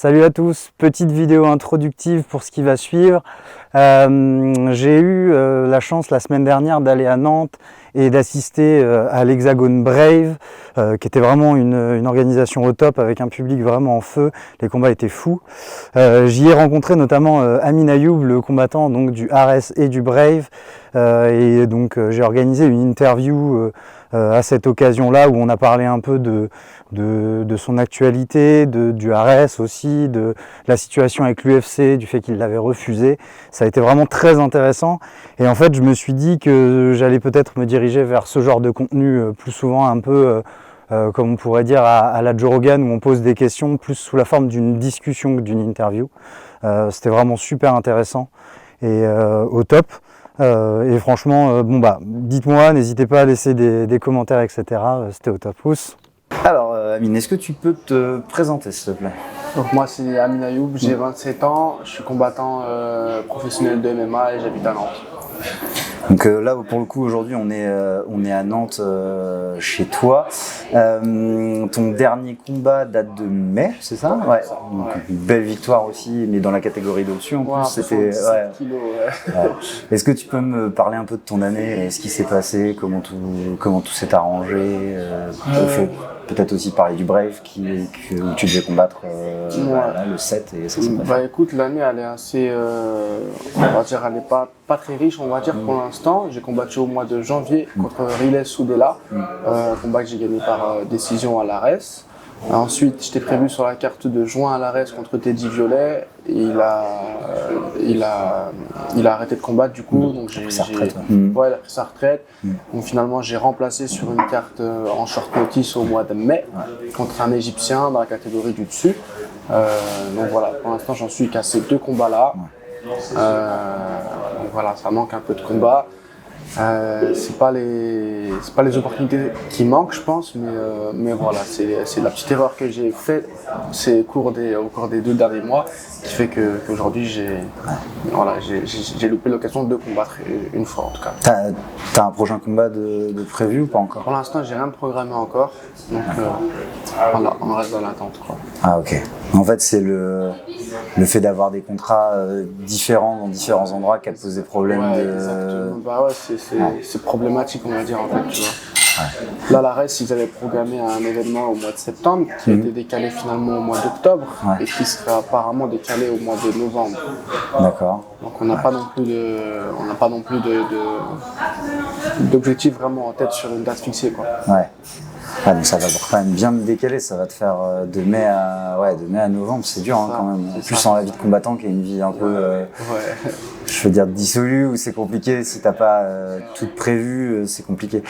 Salut à tous, petite vidéo introductive pour ce qui va suivre. J'ai eu la chance la semaine dernière d'aller à Nantes et d'assister à l'Hexagone Brave, qui était vraiment une organisation au top avec un public vraiment en feu. Les combats étaient fous. J'y ai rencontré notamment Amin Ayoub, le combattant donc, du Ares et du Brave. Et donc j'ai organisé une interview à cette occasion-là où on a parlé un peu de son actualité, du Ares aussi, de la situation avec l'UFC, du fait qu'il l'avait refusé. Ça a été vraiment très intéressant et en fait je me suis dit que j'allais peut-être me diriger vers ce genre de contenu plus souvent un peu comme on pourrait dire à la Joe Rogan, où on pose des questions plus sous la forme d'une discussion que d'une interview. C'était vraiment super intéressant et au top. Et franchement, dites-moi, n'hésitez pas à laisser des commentaires, etc. C'était au top. Pouce. Alors, Amine, est-ce que tu peux te présenter, s'il te plaît? Donc moi, c'est Amin Ayoub, j'ai 27 ans, je suis combattant professionnel de MMA et j'habite à Nantes. Donc là, pour le coup, aujourd'hui, on est à Nantes chez toi. Ton dernier combat date de mai, c'est ça? Ouais. Donc, une belle victoire aussi, mais dans la catégorie d'au-dessus en plus. C'était. Ouais. Kilos, Ouais. Est-ce que tu peux me parler un peu de ton année, ce qui s'est passé, comment tout s'est arrangé, peut-être aussi parler du Brave où tu devais combattre là, le 7 et ça s'est passé. Bah écoute, l'année elle est assez, on va dire, elle est pas très riche, on va dire pour l'instant. J'ai combattu au mois de janvier contre Riles Soudela, combat que j'ai gagné par décision à l'Ares. Ensuite, j'étais prévu sur la carte de juin à l'Ares contre Teddy Violet. Il a arrêté de combattre du coup, donc il a pris sa retraite. Donc finalement, j'ai remplacé sur une carte en short notice au mois de mai contre un Égyptien dans la catégorie du dessus. Donc voilà, pour l'instant, j'en suis qu'à ces deux combats-là. Donc voilà, ça manque un peu de combat. C'est pas les opportunités qui manquent, je pense, mais voilà, c'est la petite erreur que j'ai faite au cours des 2 derniers mois qui fait qu'aujourd'hui j'ai loupé l'occasion de combattre une fois en tout cas. T'as un prochain combat de prévu ou pas encore? Pour l'instant, j'ai rien de programmé encore, donc voilà, on reste dans l'attente, quoi. Ah ok. En fait, c'est le fait d'avoir des contrats différents dans différents endroits qui a posé des problèmes. Exactement. Bah ouais, c'est problématique, on va dire, en fait, tu vois. Ouais. Là, l'Ares, ils avaient programmé un événement au mois de septembre qui a été décalé finalement au mois d'octobre et qui serait apparemment décalé au mois de novembre. D'accord. Donc on n'a pas non plus d'objectif vraiment en tête sur une date fixée, quoi. Ouais. Ah, donc ça va quand même bien me décaler, ça va te faire de mai à novembre, c'est dur quand même. En plus en la vie de combattant qui est une vie un peu, je veux dire dissolue, où c'est compliqué, si t'as pas tout prévu, c'est compliqué.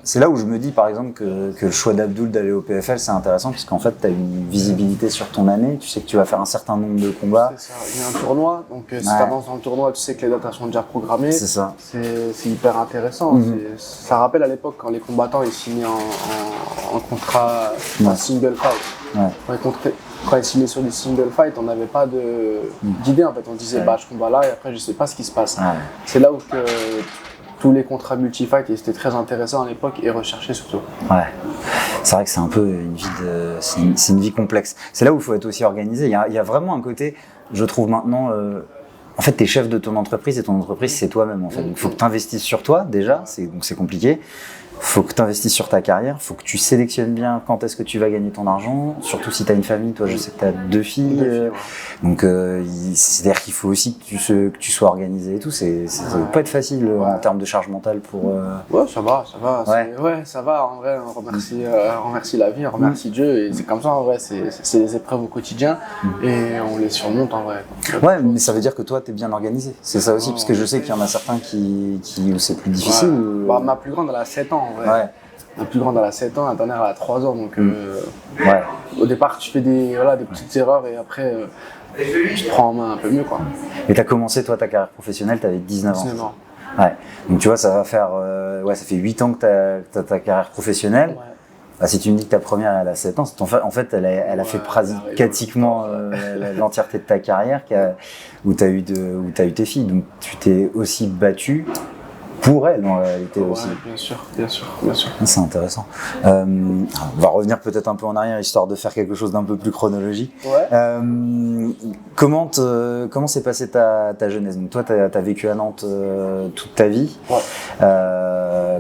C'est là où je me dis par exemple que le choix d'Abdoul d'aller au PFL c'est intéressant parce qu'en fait tu as une visibilité sur ton année, tu sais que tu vas faire un certain nombre de combats. C'est ça, il y a un tournoi, donc si tu avances dans le tournoi tu sais que les dates sont déjà programmées. C'est ça. C'est hyper intéressant. Ça rappelle à l'époque quand les combattants ils signaient en contrat en single fight. Ouais. Quand ils signaient sur des single fight, on n'avait pas d'idée en fait, on disait je combats là et après je sais pas ce qui se passe. C'est là où tous les contrats multi-fight, c'était très intéressant à l'époque et recherché surtout. Ouais, c'est vrai que c'est un peu une vie c'est une vie complexe. C'est là où il faut être aussi organisé. Il y a vraiment un côté, je trouve maintenant, en fait, t'es chef de ton entreprise et ton entreprise c'est toi-même en fait. Donc il faut que tu investisses sur toi déjà, donc c'est compliqué. Faut que tu investisses sur ta carrière, faut que tu sélectionnes bien quand est-ce que tu vas gagner ton argent, surtout si tu as une famille, toi je sais que tu as 2 filles, donc c'est-à-dire qu'il faut aussi que tu sois organisé et tout, ça va pas être facile en termes de charge mentale pour... Ouais, ça va, ça va, en vrai, on remercie la vie, on remercie Dieu, et c'est comme ça en vrai, c'est des épreuves au quotidien, et on les surmonte en vrai. Ouais, mais ça veut dire que toi t'es bien organisé, c'est ça aussi, parce que je sais qu'il y en a certains où c'est plus difficile. Ma plus grande elle a 7 ans. Ouais. La plus grande elle a 7 ans, la dernière elle a 3 ans, donc au départ tu fais des petites erreurs et après tu te prends en main un peu mieux, quoi. Et t'as commencé toi ta carrière professionnelle, t'avais 19 ans. 19 ans. Ouais. Donc tu vois ça va faire, ça fait 8 ans que t'as ta carrière professionnelle. Ouais. Bah, si tu me dis que ta première elle a 7 ans, en fait elle a fait pratiquement l'entièreté de ta carrière où t'as eu tes filles, donc tu t'es aussi battu pour elle en réalité Ouais, aussi. bien sûr, bien sûr, bien sûr. C'est intéressant. On va revenir peut-être un peu en arrière, histoire de faire quelque chose d'un peu plus chronologique. Ouais. Comment s'est passée ta jeunesse? Donc toi, tu as vécu à Nantes toute ta vie. Ouais.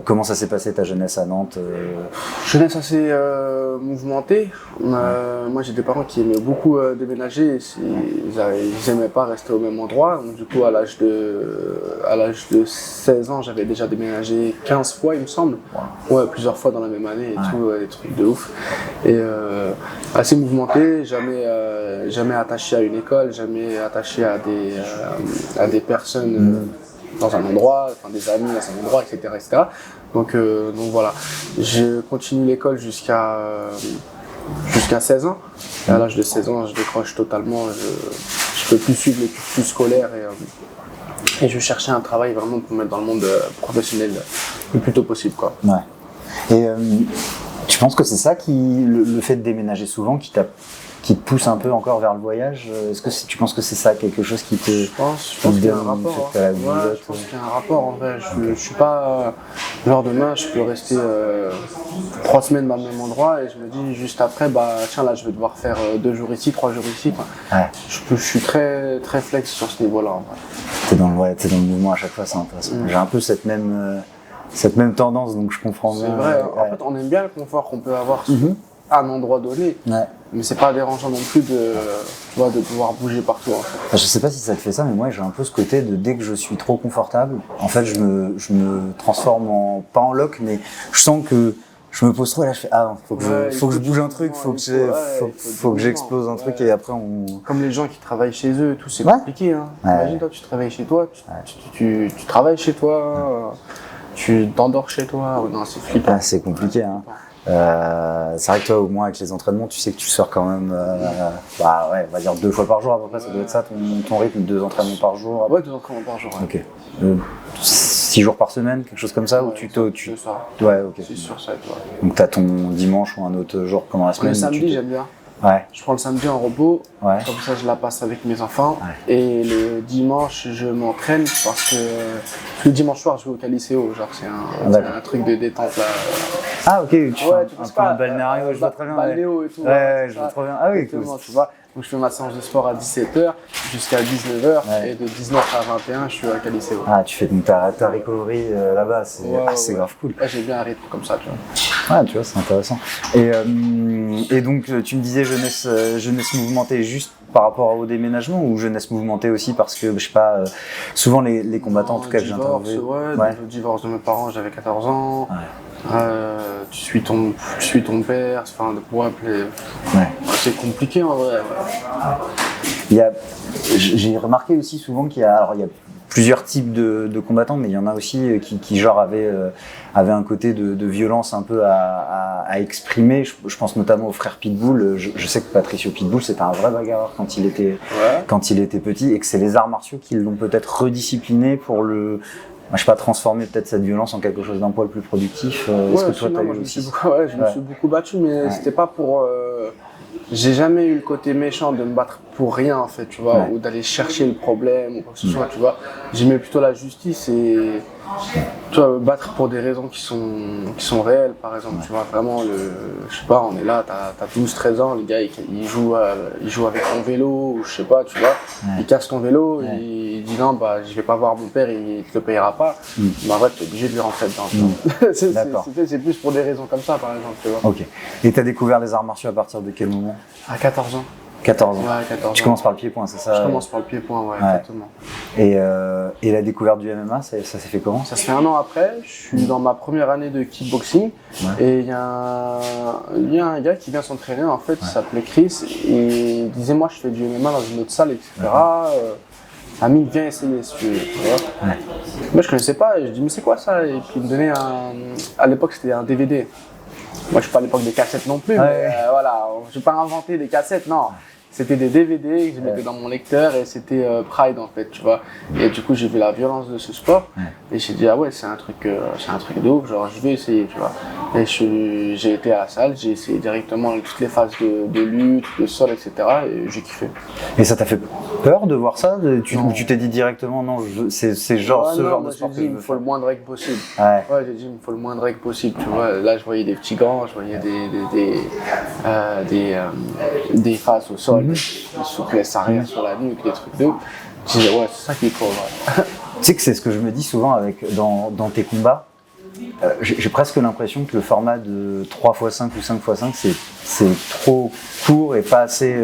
Comment ça s'est passé ta jeunesse à Nantes? Jeunesse assez mouvementée. Moi, j'ai des parents qui aimaient beaucoup déménager. Ils aimaient pas rester au même endroit. Donc, du coup, à l'âge de 16 ans, j'avais déjà déménagé 15 fois, il me semble. Ouais, plusieurs fois dans la même année et tout, des trucs de ouf. Et assez mouvementé, jamais attaché à une école, jamais attaché à des personnes dans un endroit, enfin des amis dans un endroit, etc. etc. Donc voilà, je continue l'école jusqu'à 16 ans. Et à l'âge de 16 ans, je décroche totalement, je peux plus suivre le cursus scolaire et je cherchais un travail vraiment pour me mettre dans le monde professionnel le plus tôt possible, quoi. Ouais. Et tu penses que c'est ça le fait de déménager souvent qui te pousse un peu encore vers le voyage? Est-ce que tu penses que c'est ça quelque chose qui te... Je pense qu'il y a un rapport. Hein. Ouais, je pense qu'il y a un rapport en vrai. Je suis pas genre demain, je peux rester 3 semaines dans le même endroit et je me dis juste après, bah tiens là je vais devoir faire 2 jours ici, 3 jours ici. Ouais. Je suis très très flex sur ce niveau-là. En vrai. T'es dans le mouvement à chaque fois, c'est intéressant. J'ai un peu cette même tendance, donc je comprends bien. C'est vrai. En fait, on aime bien le confort qu'on peut avoir à un endroit donné. Ouais. Mais c'est pas dérangeant non plus de pouvoir bouger partout. En fait. Je sais pas si ça te fait ça, mais moi j'ai un peu ce côté de dès que je suis trop confortable, en fait je me transforme pas en loc, mais je sens que je me pose trop et là je fais faut que je bouge un truc, faut que j'explose un truc et après on... Comme les gens qui travaillent chez eux et tout, c'est compliqué. Hein. Imagine toi tu travailles chez toi, tu travailles chez toi, tu t'endors chez toi, non c'est flippant. C'est compliqué hein. C'est vrai que toi au moins avec les entraînements tu sais que tu sors quand même on va dire 2 fois par jour à peu près, ça doit être ça ton rythme, 2 entraînements par jour. Ouais, 2 entraînements par jour. Ok. 6 jours par semaine, quelque chose comme ça, ou tu ça. Ouais, ok. C'est sur ça, toi. Donc t'as ton dimanche ou un autre jour pendant la semaine. Le samedi j'aime bien. Ouais. Je prends le samedi en repos, comme ça je la passe avec mes enfants. Ouais. Et le dimanche je m'entraîne parce que le dimanche soir je vais au Caliceo, genre c'est un truc de détente là. Ah ok, tu fais un peu un balnéario, je vois très bien. Balnéo et tout. Ouais, je vois très bien. Ah oui, cool. Tu vois. Donc je fais ma séance de sport à 17h jusqu'à 19h et de 19h à 21h je suis à Caliceo. Ah tu fais donc ta recovery là-bas, c'est grave cool. Ouais, j'ai bien un rythme comme ça, tu vois. Ouais, tu vois, c'est intéressant. Et donc tu me disais jeunesse mouvementée juste par rapport au déménagement ou jeunesse mouvementée aussi parce que je sais pas, souvent les combattants en tout cas que j'ai interviewé. Le divorce de mes parents, j'avais 14 ans. Tu suis ton père, enfin c'est compliqué en vrai. J'ai remarqué aussi souvent qu'il y a plusieurs types de combattants, mais il y en a aussi qui genre avaient un côté de violence un peu à exprimer. Je pense notamment au frère Pitbull. Je sais que Patricio Pitbull c'était un vrai bagarreur quand il était petit et que c'est les arts martiaux qui l'ont peut-être rediscipliné pour transformer peut-être cette violence en quelque chose d'un poil plus productif. Est-ce que toi t'as eu aussi? Je me suis beaucoup battu, mais c'était pas pour... J'ai jamais eu le côté méchant de me battre pour rien en fait, tu vois, ou d'aller chercher le problème ou quoi que ce soit, tu vois. J'aimais plutôt la justice et tu vois, me battre pour des raisons qui sont réelles, par exemple, tu vois, vraiment, je sais pas, on est là, t'as 12-13 ans, le gars il joue avec ton vélo, ou je sais pas, tu vois, il casse ton vélo, il dit non, bah je vais pas voir mon père, il te le payera pas, mais en vrai t'es obligé de lui rentrer dedans. C'est plus pour des raisons comme ça, par exemple, tu vois. Ok. Et t'as découvert les arts martiaux à partir de quel moment? À 14 ans. 14 ans. Ouais, 14 ans. Tu commences par le pied-point, c'est ça? Je commence par le pied-point, exactement. Et la découverte du MMA, ça s'est fait comment? Ça se fait 1 an après, je suis dans ma première année de kickboxing et il y a un gars qui vient s'entraîner en fait, il s'appelait Chris et il disait moi je fais du MMA dans une autre salle, etc. Ami, viens essayer si tu veux. Moi je connaissais pas et je dis mais c'est quoi ça? Et puis il me donnait à l'époque c'était un DVD. Moi je suis pas à l'époque des cassettes non plus, mais voilà, je vais pas inventer des cassettes, non. c'était des DVD que je mettais dans mon lecteur et c'était Pride en fait, tu vois. Et du coup, j'ai vu la violence de ce sport et j'ai dit ah ouais, c'est un truc de ouf, genre je vais essayer, tu vois. Et j'ai été à la salle, j'ai essayé directement toutes les phases de lutte, de sol, etc. et j'ai kiffé. Et ça t'a fait peur de voir ça? Tu t'es dit directement non, c'est ce genre de sport que je il veux me faut le moins de règles possible. Ouais. Ouais, j'ai dit il me faut le moins de règles possible, tu vois. Là, je voyais des petits gants, je voyais des phases au sol, des souplesses arrière sur la nuque, des trucs de ouf. Je disais ouais, c'est ça qu'il faut. Ouais. Tu sais que c'est ce que je me dis souvent dans tes combats. J'ai presque l'impression que le format de 3x5 ou 5x5 c'est trop court et pas assez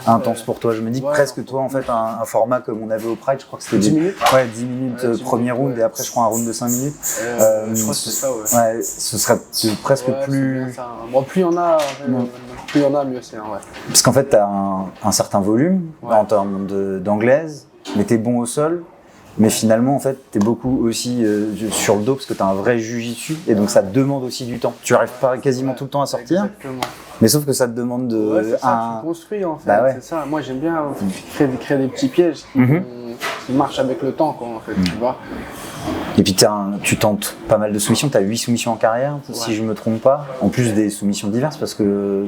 intense pour toi. Je me dis que presque toi en fait un format comme on avait au Pride, je crois que c'était 10 minutes. Ouais, 10 minutes premier round et après je crois un round de 5 minutes. Je crois que c'est ça, ouais. Ouais, ce serait presque plus. Bon, plus il y en a, mieux c'est. Ouais. Parce qu'en fait tu as un certain volume en termes d'anglaise, mais tu es bon au sol. Mais finalement, en fait, tu es beaucoup aussi sur le dos parce que tu as un vrai jujitsu et donc ça te demande aussi du temps. Tu arrives pas quasiment tout le temps à sortir, exactement. Mais sauf que ça te demande de. Ouais, c'est ça, tu construis en fait. Bah ouais. C'est ça. Moi, j'aime bien créer des petits pièges qui marchent avec le temps, quoi, en fait, tu vois. Et puis tu tentes pas mal de soumissions, tu as 8 soumissions en carrière, si je me trompe pas, en plus des soumissions diverses parce que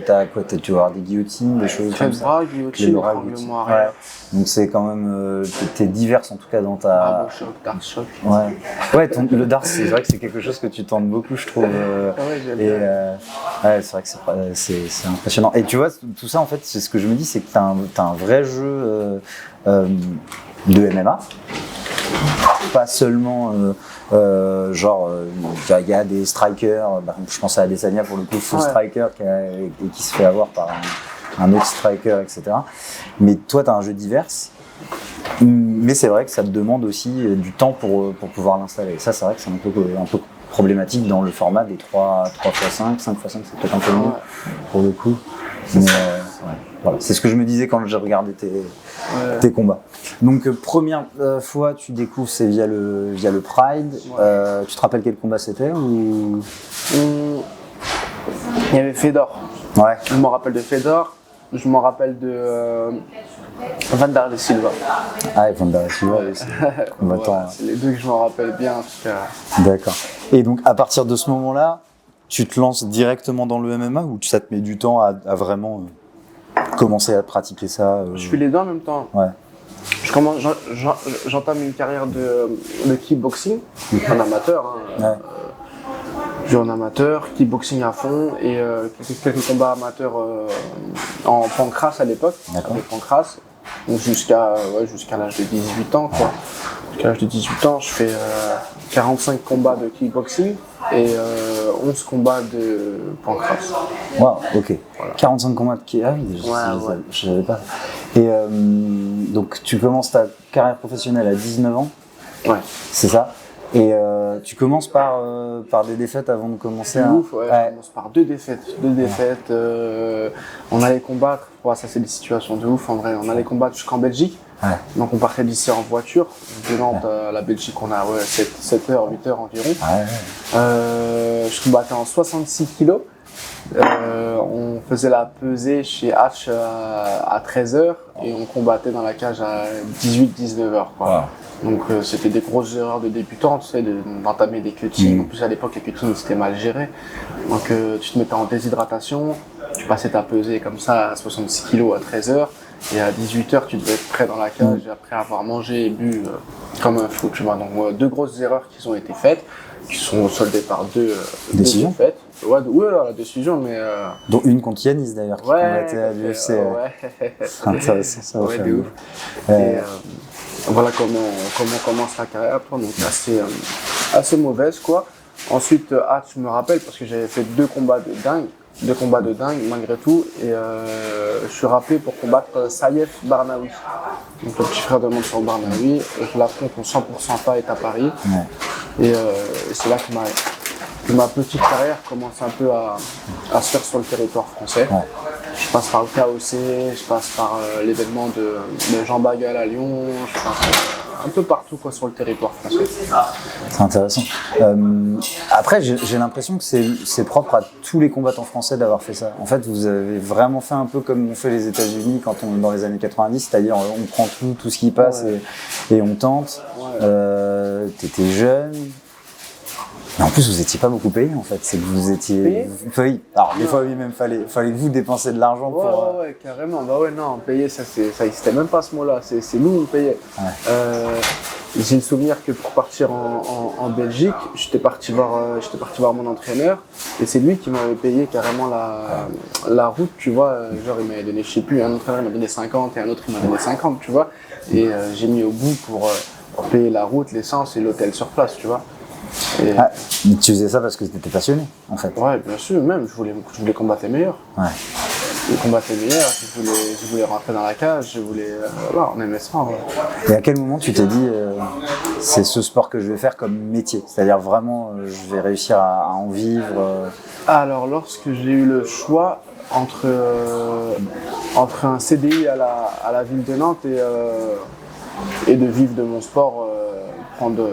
tu vas avoir des guillotines, des choses comme ça. Bras, guillotine, étranglement arrière. Ouais. Donc c'est quand même, t'es diverse en tout cas dans ta... Bravo choc, dark choc. Ouais, le dart c'est vrai que c'est quelque chose que tu tentes beaucoup je trouve. Ouais, j'aime bien. Ouais, c'est vrai que c'est impressionnant. Et tu vois, tout ça en fait, c'est ce que je me dis, c'est que t'as un vrai jeu de MMA. Pas seulement il y a des strikers, je pense à Adesanya pour le coup, full striker qui se fait avoir par un autre striker, etc. Mais toi, tu as un jeu divers, mais c'est vrai que ça te demande aussi du temps pour pouvoir l'installer. Ça, c'est vrai que c'est un peu problématique dans le format des 3x5, 5x5, c'est peut-être un peu mieux pour le coup. Mais voilà, c'est ce que je me disais quand j'ai regardé tes combats. Donc première fois tu découvres c'est via le Pride. Tu te rappelles quel combat c'était ou... Il y avait Fedor. Ouais. Je me rappelle de Fedor. Je me rappelle de Vandar de Silva. Ah, Vandar de Silva. C'est les deux que je me rappelle bien en tout cas. D'accord. Et donc à partir de ce moment-là, tu te lances directement dans le MMA ou ça te met du temps à vraiment commencer à pratiquer ça Je fais les deux en même temps. Ouais. J'entame une carrière de kickboxing, en amateur. Je suis en amateur, kickboxing à fond et quelques combats amateurs en pancrace à l'époque. Avec pancrace. Donc jusqu'à l'âge de 18 ans quoi. Jusqu'à l'âge de 18 ans, je fais 45 combats de kickboxing et 11 combats de pancrace. Wow, ok. Voilà. 45 combats de kickboxing, je savais pas. Et donc tu commences ta carrière professionnelle à 19 ans. Ouais. C'est ça. Et tu commences par des défaites avant de commencer à... Ouf, je commence par deux défaites. On allait combattre, ça c'est des situations de ouf en vrai, on allait combattre jusqu'en Belgique. Ouais. Donc on partait d'ici en voiture, de Nantes à la Belgique on a 7 heures, 8 heures environ. Je combattais en 66 kilos. On faisait la pesée chez Hatch à 13h et on combattait dans la cage à 18-19h. Donc c'était des grosses erreurs de débutants, tu sais, d'entamer des cuttings. En plus à l'époque les cuttings c'était mal géré. Donc tu te mettais en déshydratation, tu passais ta pesée comme ça à 66 kg à 13h et à 18h tu devais être prêt dans la cage après avoir mangé et bu comme un fou. Tu vois. Donc deux grosses erreurs qui ont été faites, qui sont soldées par deux défaites. La décision, mais... Dont une contre Yanis d'ailleurs, qui combattait à l'UFC. C'est intéressant, ça. De ouf. Et voilà comment on commence la carrière, donc assez mauvaise, quoi. Ensuite, je me rappelle, parce que j'avais fait deux combats de dingue malgré tout, et je suis rappelé pour combattre Saïef Barnaoui, donc le petit frère de Mansour Barnaoui. Je l'affronte en 100% fight à Paris, et c'est là que ma petite carrière commence un peu à se faire sur le territoire français. Je passe par le KOC, je passe par l'événement de Jean Bagal à Lyon, je passe un peu partout quoi, sur le territoire français. C'est intéressant. Après, j'ai l'impression que c'est propre à tous les combattants français d'avoir fait ça. En fait, vous avez vraiment fait un peu comme ont fait les États-Unis quand on dans les années 90, c'est-à-dire on prend tout ce qui passe et on tente. Ouais. T'étais jeune. Mais en plus, vous étiez pas beaucoup payé en fait. C'est que vous étiez payé. Alors des fois, oui, même fallait que vous dépenser de l'argent pour. Ouais, carrément. Bah ouais, non, payer, ça existait même pas ce mot-là. C'est nous, on payait. Ouais. J'ai le souvenir que pour partir en Belgique, j'étais parti voir mon entraîneur et c'est lui qui m'avait payé carrément la route, tu vois. Genre, il m'avait donné, je sais plus, un entraîneur m'a donné 50 et un autre il m'a donné 50, tu vois. Et j'ai mis au bout pour payer la route, l'essence et l'hôtel sur place, tu vois. Et... tu faisais ça parce que tu étais passionné, en fait. Ouais, bien sûr, même, je voulais combattre les meilleurs. Ouais. Je voulais combattre les meilleurs, je voulais rentrer dans la cage, voilà, on aimait ça. Ouais. Et à quel moment tu t'es dit, c'est ce sport que je vais faire comme métier? C'est-à-dire vraiment, je vais réussir à en vivre Alors, lorsque j'ai eu le choix entre un CDI à la ville de Nantes et de vivre de mon sport, prendre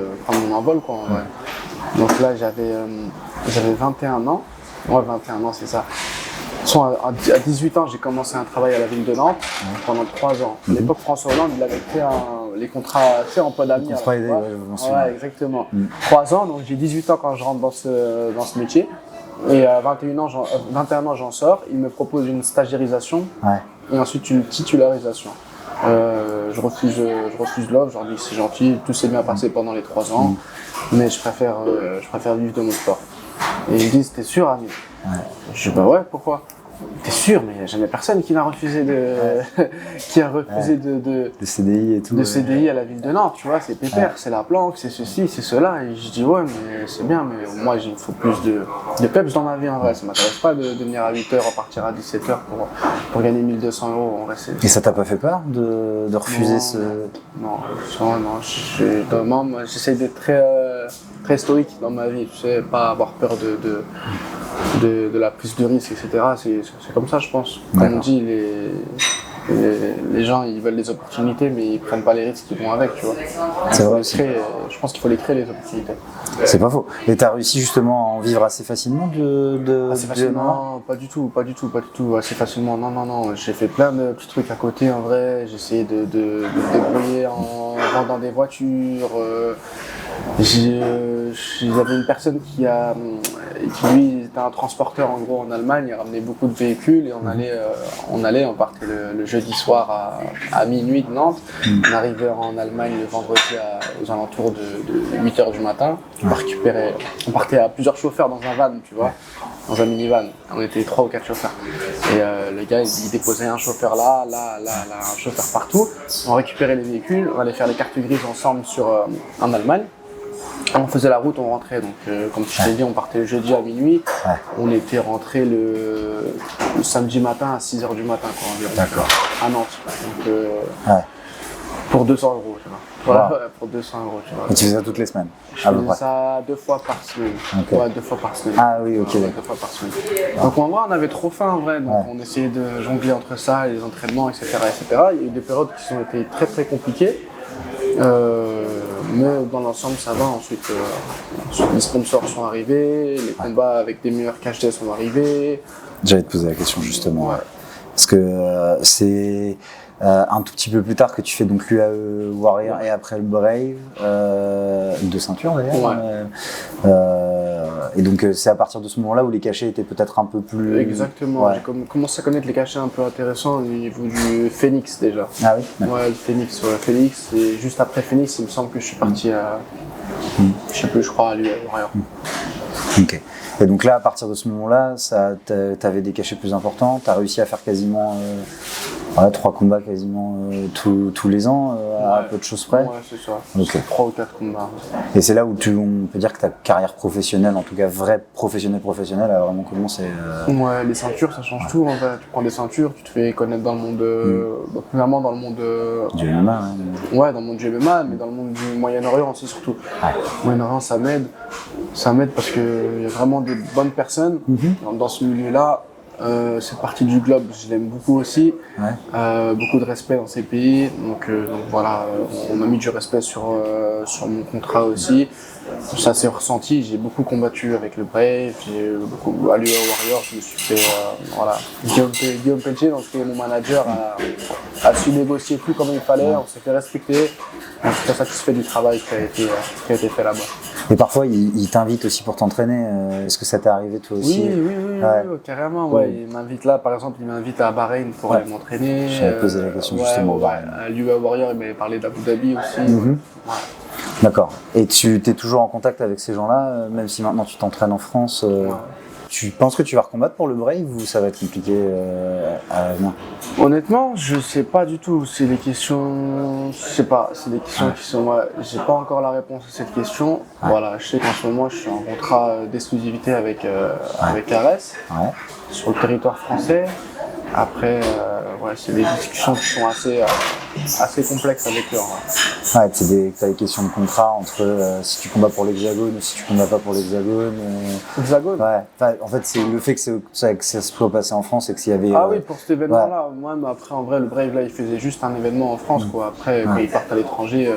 mon envol, quoi. Ouais. Donc là, j'avais 21 ans. Ouais, 21 ans, c'est ça. À 18 ans, j'ai commencé un travail à la ville de Nantes pendant 3 ans. À l'époque, François Hollande, il avait fait les contrats emploi d'avenir. Ouais, exactement. 3 ans, donc j'ai 18 ans quand je rentre dans ce métier. Et à 21 ans, j'en sors. Il me propose une stagiairisation et ensuite une titularisation. Je refuse l'offre, je leur dis c'est gentil, tout s'est bien passé pendant les 3 ans, mais je préfère vivre de mon sport. Et ils me disent t'es sûr, Ami? Je dis bah ouais, pourquoi? T'es sûr, mais il n'y a jamais personne qui n'a refusé de CDI et tout. De CDI à la ville de Nantes, tu vois, c'est pépère, c'est la planque, c'est ceci, c'est cela. Et je dis ouais, mais c'est bien, mais moi il faut plus de peps dans ma vie en vrai. Ça m'intéresse pas de venir à 8h, repartir à 17h pour gagner 1 200 € en vrai. Et ça t'a pas fait peur de refuser Non, moi j'essaie d'être très stoïque dans ma vie, tu sais, pas avoir peur de la prise de risque, etc. C'est comme ça, je pense. Comme on dit, les gens, ils veulent des opportunités, mais ils prennent pas les risques qui vont avec, tu vois. C'est vrai. Je pense qu'il faut les créer, les opportunités. C'est pas faux. Et t'as réussi justement à en vivre assez facilement assez facilement, pas du tout. Assez facilement, non. J'ai fait plein de petits trucs à côté, en vrai. J'ai essayé de me débrouiller en vendant des voitures. J'avais une personne qui lui était un transporteur en gros en Allemagne, il ramenait beaucoup de véhicules et on partait le jeudi soir à minuit de Nantes, on arrivait en Allemagne le vendredi aux alentours de 8h du matin, on partait à plusieurs chauffeurs dans un van, tu vois, dans un minivan, on était 3 ou 4 chauffeurs et le gars il déposait un chauffeur là, un chauffeur partout, on récupérait les véhicules, on allait faire les cartes grises ensemble en Allemagne. On faisait la route, on rentrait, donc comme je t'ai dit, on partait le jeudi à minuit, on était rentré le samedi matin à 6h du matin, quoi, environ. D'accord. À Nantes, donc pour 200 €, tu vois. Wow. Pour 200 €, tu vois. Et tu faisais ça toutes les semaines? Je faisais ça 2 fois par semaine. Okay. Ouais, 2 fois par semaine. Ah oui, ok. 2 fois par semaine. Donc en vrai, on avait trop faim en vrai, donc on essayait de jongler entre ça et les entraînements, etc., etc. Il y a eu des périodes qui ont été très très compliquées. Mais dans l'ensemble ça va, ensuite les sponsors sont arrivés, les combats avec des meilleurs cash day sont arrivés. J'allais te poser la question justement, parce que c'est un tout petit peu plus tard que tu fais donc l'UAE Warrior et après le Brave, 2 ceintures d'ailleurs. Et donc c'est à partir de ce moment-là où les cachets étaient peut-être un peu plus... Exactement, j'ai commencé à connaître les cachets un peu intéressants au niveau du Phoenix déjà. Ah oui? Ouais, le Phoenix, et juste après Phoenix, il me semble que je suis parti à... Je sais plus, je crois à l'UAE Warrior. Ok. Et donc là, à partir de ce moment-là, t'avais des cachets plus importants, t'as réussi à faire quasiment 3 combats quasiment tous les ans, à peu de choses près. Ouais, c'est ça. Okay. 3 ou 4 combats. Et c'est là où on peut dire que ta carrière professionnelle, en tout cas vraie professionnelle, a vraiment commencé. Ouais, les ceintures, ça change tout en fait. Tu prends des ceintures, tu te fais connaître dans le monde, premièrement dans le monde du MMA. Ouais, dans le monde du MMA, mais dans le monde du Moyen-Orient aussi surtout. Moyen-Orient, ça m'aide parce qu'il y a vraiment des bonnes personnes dans ce milieu-là. cette partie du globe, je l'aime beaucoup aussi. Ouais. Beaucoup de respect dans ces pays. Donc voilà, on m'a mis du respect sur mon contrat aussi. Ça s'est ressenti. J'ai beaucoup combattu avec le Brave. J'ai beaucoup à l'UA Warrior. Je me suis fait voilà. Guillaume Pelletier, donc qui est mon manager, a su négocier tout comme il fallait. On s'est fait respecter. Je suis très satisfait du travail qui a été fait là-bas. Et parfois, il t'invite aussi pour t'entraîner. Est-ce que ça t'est arrivé toi aussi? Oui, carrément. Ouais. Il m'invite là, par exemple, il m'invite à Bahreïn pour aller m'entraîner. J'avais posé la question justement au Bahreïn. À l'UA Warrior, il m'avait parlé d'Abu Dhabi aussi. Ouais. D'accord. Et tu es toujours en contact avec ces gens-là, même si maintenant tu t'entraînes en France Tu penses que tu vas recombattre pour le Brave ou ça va être compliqué à l'avenir? Honnêtement, je sais pas du tout. C'est des questions, je sais pas. C'est des questions qui sont. J'ai pas encore la réponse à cette question. Voilà, je sais qu'en ce moment, je suis en contrat d'exclusivité avec Ares sur le territoire français. Après, c'est des discussions qui sont assez complexes avec eux. Ouais, t'as des questions de contrat entre si tu combats pour l'Hexagone ou si tu combats pas pour l'Hexagone. Hexagone. Ouais. En fait, c'est le fait que ça se soit passé en France et que s'il y avait. Ah oui, pour cet événement-là. Moi, mais après, en vrai, le Brave là, il faisait juste un événement en France, quoi. Après, quand ils partent à l'étranger,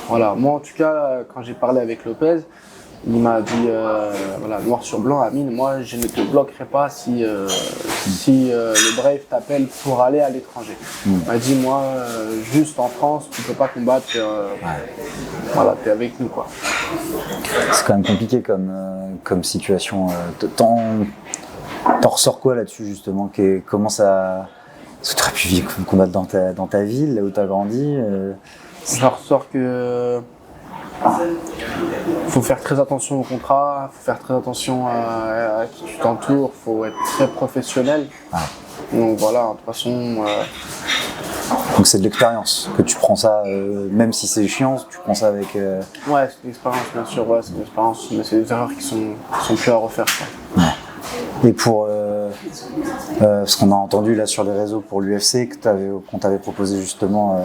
voilà. Moi, en tout cas, quand j'ai parlé avec Lopez, il m'a dit, noir sur blanc, Amine, moi je ne te bloquerai pas si le Brave t'appelle pour aller à l'étranger. Il m'a dit, moi, juste en France, tu peux pas combattre, voilà, t'es avec nous, quoi. C'est quand même compliqué comme situation. T'en ressors quoi là-dessus, justement? Comment ça... Est-ce que tu aurais pu vivre combattre dans ta ville, là où tu as grandi J'en ressors que... faut faire très attention au contrat, faut faire très attention à qui tu t'entoures, faut être très professionnel. Donc voilà, de toute façon... Donc c'est de l'expérience, que tu prends ça, même si c'est chiant, tu prends ça avec... Ouais, c'est une expérience, bien sûr, c'est une expérience, mais c'est des erreurs qui sont plus à refaire, quoi. Et pour ce qu'on a entendu là sur les réseaux pour l'UFC, qu'on t'avait proposé justement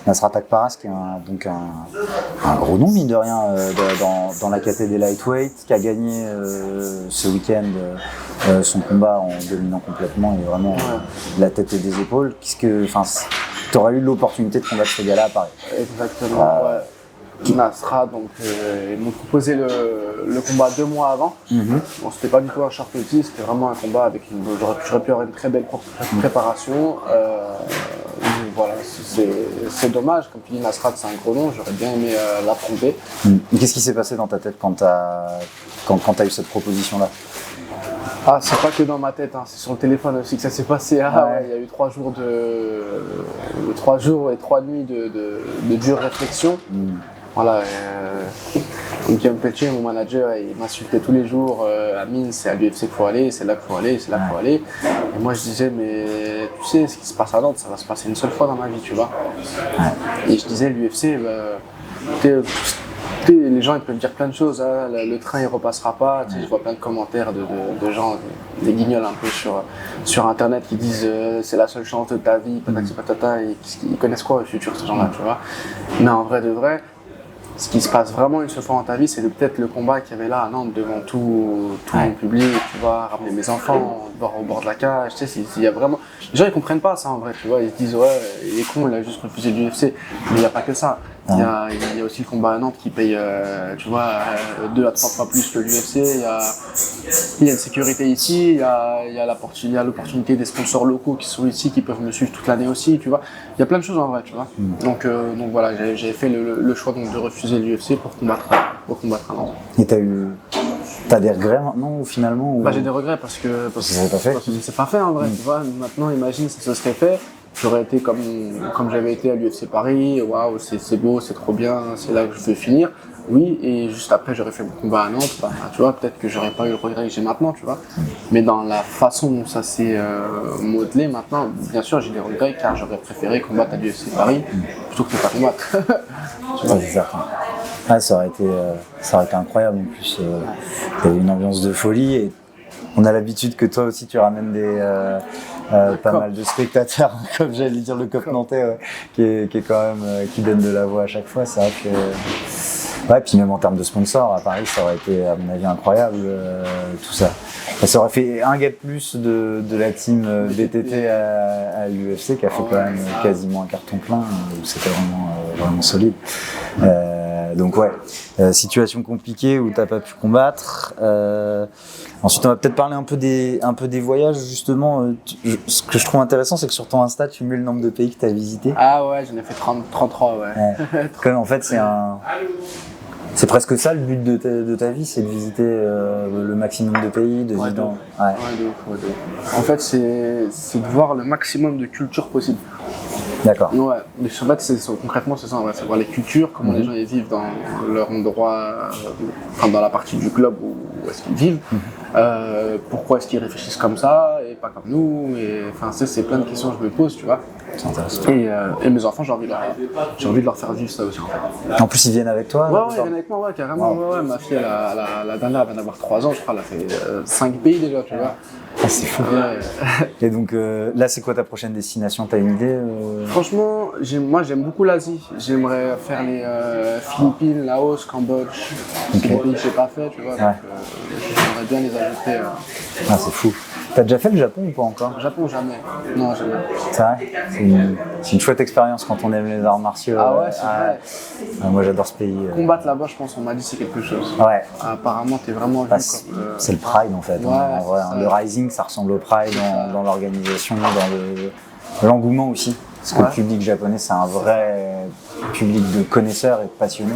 Nasrat Akparas, qui est un gros nom, mine de rien, dans la catégorie des lightweight, qui a gagné ce week-end son combat en dominant complètement et vraiment la tête et des épaules. Tu aurais eu l'opportunité de combattre ce gars-là à Paris. Exactement, Nasrat, donc ils m'ont proposé le combat 2 mois avant. Bon, c'était pas du tout un short notice, c'était vraiment un combat avec j'aurais pu avoir une très belle préparation. Voilà, c'est dommage, comme tu dis, Nasrat c'est un gros nom, j'aurais bien aimé l'affronter. Qu'est-ce qui s'est passé dans ta tête quand t'as eu cette proposition-là? Ah, c'est pas que dans ma tête, c'est sur le téléphone aussi que ça s'est passé. Il y a eu 3 jours et 3 nuits de dure réflexion. Voilà, Guillaume Pelletier, mon manager, il m'insultait tous les jours. Amine, c'est à l'UFC qu'il faut aller, c'est là qu'il faut aller, c'est là qu'il faut aller. Et moi je disais, mais tu sais, ce qui se passe à Nantes, ça va se passer une seule fois dans ma vie, tu vois. Et je disais, l'UFC, les gens ils peuvent dire plein de choses, le train il repassera pas, je vois plein de commentaires de gens, des guignols un peu sur internet qui disent c'est la seule chance de ta vie, patati patata, et ils connaissent quoi au futur ces gens-là, tu vois. Mais en vrai de vrai, ce qui se passe vraiment une seule fois dans ta vie, c'est peut-être le combat qu'il y avait là à Nantes devant tout mon public, tu vois, ramener mes enfants au bord de la cage, tu sais, il y a vraiment... Les gens ils comprennent pas ça en vrai, tu vois, ils se disent ouais, il est con, il a juste refusé l'UFC, mais il n'y a pas que ça. Il y a aussi le combat à Nantes qui paye, tu vois, 2 à 3 fois plus que l'UFC. Il y a une sécurité ici, il y a l'opportunité des sponsors locaux qui sont ici, qui peuvent me suivre toute l'année aussi, tu vois. Il y a plein de choses en vrai, tu vois. Donc voilà, j'ai fait le choix donc, de refuser l'UFC pour combattre à Nantes. Et t'as des regrets maintenant ou finalement ou... J'ai des regrets parce que ça s'est pas fait. Parce que c'est pas fait en vrai, tu vois. Maintenant, imagine si ça serait fait. J'aurais été comme j'avais été à l'UFC Paris, waouh, c'est beau, c'est trop bien, c'est là que je veux finir. Oui, et juste après, j'aurais fait mon combat à Nantes, tu vois, peut-être que j'aurais pas eu le regret que j'ai maintenant, tu vois. Mais dans la façon dont ça s'est modelé maintenant, bien sûr, j'ai des regrets car j'aurais préféré combattre à l'UFC Paris plutôt que de pas combattre. C'est certain. Ça aurait été incroyable en plus. Il y avait une ambiance de folie et on a l'habitude que toi aussi tu ramènes pas mal de spectateurs, comme j'allais dire le COP nantais, qui est quand même qui donne de la voix à chaque fois. C'est vrai que puis même en termes de sponsors à Paris, ça aurait été à mon avis incroyable tout ça. Ça aurait fait un gars de plus de la team BTT à l'UFC qui a fait quand même quasiment un carton plein, où c'était vraiment solide. Donc ouais, situation compliquée où t'as pas pu combattre. Ensuite, on va peut-être parler un peu des voyages justement. Ce que je trouve intéressant, c'est que sur ton Insta, tu mets le nombre de pays que tu as visité. Ah ouais, j'en ai fait 33, ouais. Comme en fait, c'est presque ça le but de ta vie, c'est de visiter le maximum de pays, de vivre dans. Ouais, de ouf. En fait, c'est de voir le maximum de cultures possibles. D'accord. Ouais, les Shabbat, concrètement, c'est ça, c'est voir les cultures, comment les gens y vivent dans leur endroit, dans la partie du globe où est-ce qu'ils vivent, pourquoi est-ce qu'ils réfléchissent comme ça et pas comme nous, et enfin, c'est plein de questions que je me pose, tu vois. C'est intéressant. Et mes enfants, j'ai envie de leur faire vivre ça aussi, en fait. En plus, ils viennent avec toi? Ouais, ils viennent avec moi, ouais, carrément. Wow. Ouais. Ma fille, la dernière, elle vient d'avoir 3 ans, je crois, elle a fait 5 pays déjà, tu vois. Ah, c'est fou. Ouais. Et donc là, c'est quoi ta prochaine destination? T'as une idée Franchement, moi j'aime beaucoup l'Asie. J'aimerais faire les Philippines, Laos, Cambodge. C'est des pays que j'ai pas fait, tu vois. Donc j'aimerais bien les ajouter. Ah, c'est fou. T'as déjà fait le Japon ou pas encore? Japon, jamais. Non, jamais. C'est vrai? C'est une chouette expérience quand on aime les arts martiaux. Ah ouais, c'est vrai. Moi, j'adore ce pays. Combattre là-bas, je pense, on m'a dit c'est quelque chose. Ouais. Apparemment, t'es vraiment vu comme... C'est le Pride en fait. Ouais, le Rising, ça ressemble au Pride dans l'organisation, dans l'engouement aussi. Parce que le public japonais, c'est un vrai public de connaisseurs et de passionnés.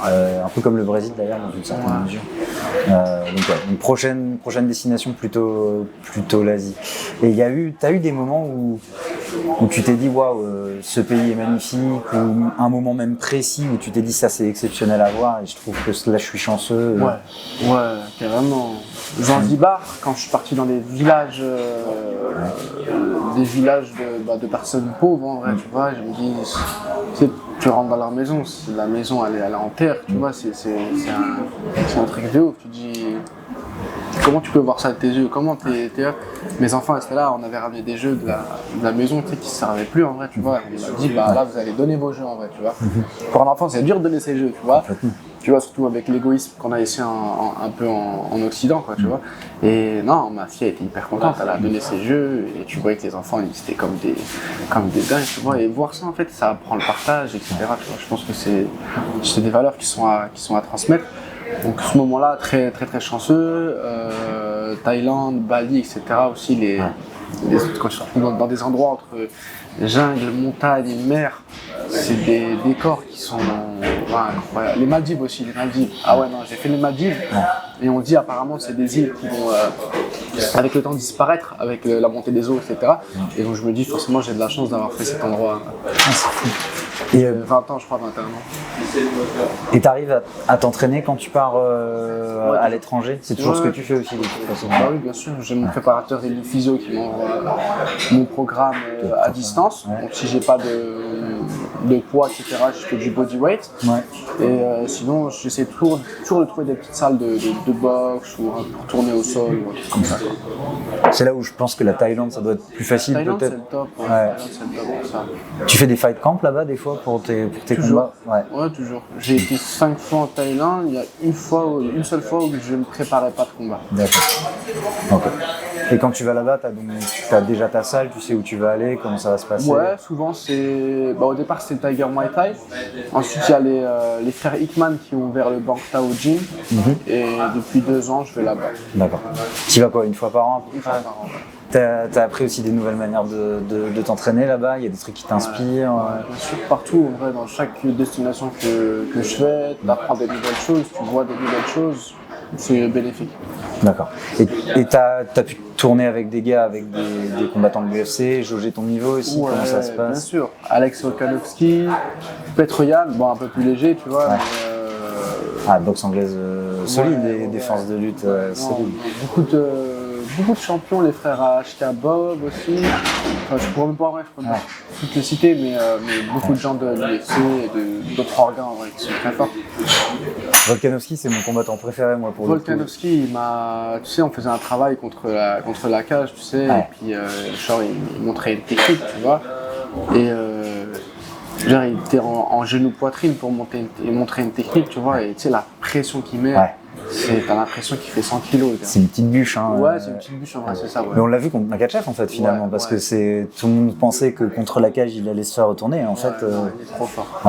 Un peu comme le Brésil d'ailleurs, dans une certaine mesure. Donc une prochaine destination plutôt l'Asie. Et t'as eu des moments où tu t'es dit waouh, ce pays est magnifique, ou un moment même précis où tu t'es dit ça c'est exceptionnel à voir et je trouve que là je suis chanceux. Ouais, carrément. Zanzibar, quand je suis parti dans des villages de personnes pauvres, en vrai, tu vois, je me dis, tu rentres dans leur maison, la maison elle est en terre, tu vois, c'est un truc de ouf, tu dis, comment tu peux voir ça de tes yeux, comment t'es là. Mes enfants étaient là, on avait ramené des jeux de la maison, tu sais, qui ne servaient plus en vrai, tu vois, on m'a dit, là vous allez donner vos jeux en vrai, tu vois. Pour un enfant c'est dur de donner ses jeux, tu vois. Tu vois, surtout avec l'égoïsme qu'on a ici un peu en Occident, quoi, tu vois. Et non, ma fille était hyper contente, elle a donné ses jeux, et tu voyais que les enfants, ils étaient comme des dingues, tu vois. Et voir ça, en fait, ça apprend le partage, etc. Tu vois. Je pense que c'est des valeurs qui sont à transmettre. Donc, ce moment-là, très, très, très chanceux. Thaïlande, Bali, etc. aussi, quand tu te retrouves dans des endroits entre jungle, montagne et mer, c'est des décors qui sont incroyables. Les Maldives aussi, Ah ouais, non, j'ai fait les Maldives et on dit apparemment c'est des îles qui vont avec le temps disparaître, avec la montée des eaux, etc. Et donc je me dis forcément j'ai de la chance d'avoir fait cet endroit. C'est fou. Et 20 ans, je crois, 21 ans. Et t'arrives à t'entraîner quand tu pars à l'étranger? C'est toujours ce que tu fais aussi de toute façon. Bah oui, bien sûr. J'ai mon préparateur et mon physio qui m'envoie mon programme à distance. Donc si j'ai pas de poids, etc., je fais du bodyweight. Et sinon, j'essaie toujours de trouver des petites salles de boxe ou pour tourner au sol ou un truc comme ça. C'est là où je pense que la Thaïlande, ça doit être plus facile Thaïlande, peut-être. C'est le top. Thaïlande, c'est le top pour ça. Tu fais des fight camps là-bas des fois pour tes Toujours. combats? Ouais, toujours. J'ai été 5 fois en Thaïlande. Il y a une seule fois où je ne préparais pas de combat. D'accord. Okay. Et quand tu vas là-bas, t'as déjà ta salle, tu sais où tu vas aller, comment ça va se passer? Ouais, souvent c'est... au départ c'était Tiger Muay Thai. Ensuite il y a les frères Hickman qui ont ouvert le Bangtao Gym. Et depuis 2 ans je vais là-bas. D'accord. Tu vas quoi, une fois par an? Une fois par an, ouais. T'as appris aussi des nouvelles manières de t'entraîner là-bas? Il y a des trucs qui t'inspirent? Bien sûr, partout, en vrai, dans chaque destination que je fais, tu apprends des nouvelles choses, tu vois des nouvelles choses, c'est bénéfique. D'accord. Et t'as pu tourner avec des gars, avec des combattants de l'UFC, jauger ton niveau aussi? Comment ça se passe? Bien sûr. Alex Volkanovski, Petroyan, bon un peu plus léger, tu vois. Mais, boxe anglaise solide et défense de lutte solide. Beaucoup de champions, les frères HK Bob aussi. Enfin, je pourrais même pas toutes les citer, mais beaucoup de gens de l'UFC et d'autres organes en vrai, qui sont très forts. Volkanovski, c'est mon combattant préféré, moi, pour Volkanovski, tu sais, on faisait un travail contre la cage, tu sais, et puis il montrait une technique, tu vois. Et il était en genou poitrine pour montrer une technique, tu vois, et tu sais, la pression qu'il met. t'as l'impression qu'il fait 100 kilos. C'est une petite bûche. Hein, ouais, c'est une petite bûche, en vrai, c'est ça. Ouais. Mais on l'a vu contre Makhachev en fait finalement, ouais, parce que tout le monde pensait que contre la cage il allait se faire retourner. En fait, non, il est trop fort.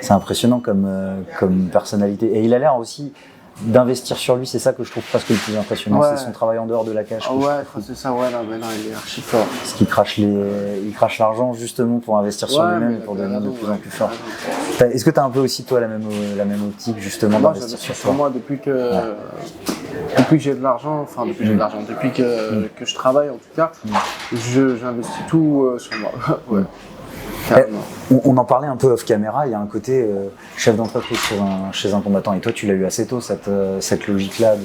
C'est impressionnant comme personnalité. Et il a l'air aussi d'investir sur lui, c'est ça que je trouve presque le plus impressionnant, c'est son travail en dehors de la cage. C'est ça, non, il est archi fort. Parce qu'il il crache l'argent justement pour investir sur lui-même, pour devenir de plus en plus fort. Est-ce que tu as un peu aussi toi la même optique justement d'investir sur toi? Moi, depuis que j'ai de l'argent, depuis que je travaille en tout cas, j'investis tout sur moi. Ouais. On en parlait un peu off caméra, il y a un côté chef d'entreprise chez un combattant, et toi tu l'as eu assez tôt cette logique-là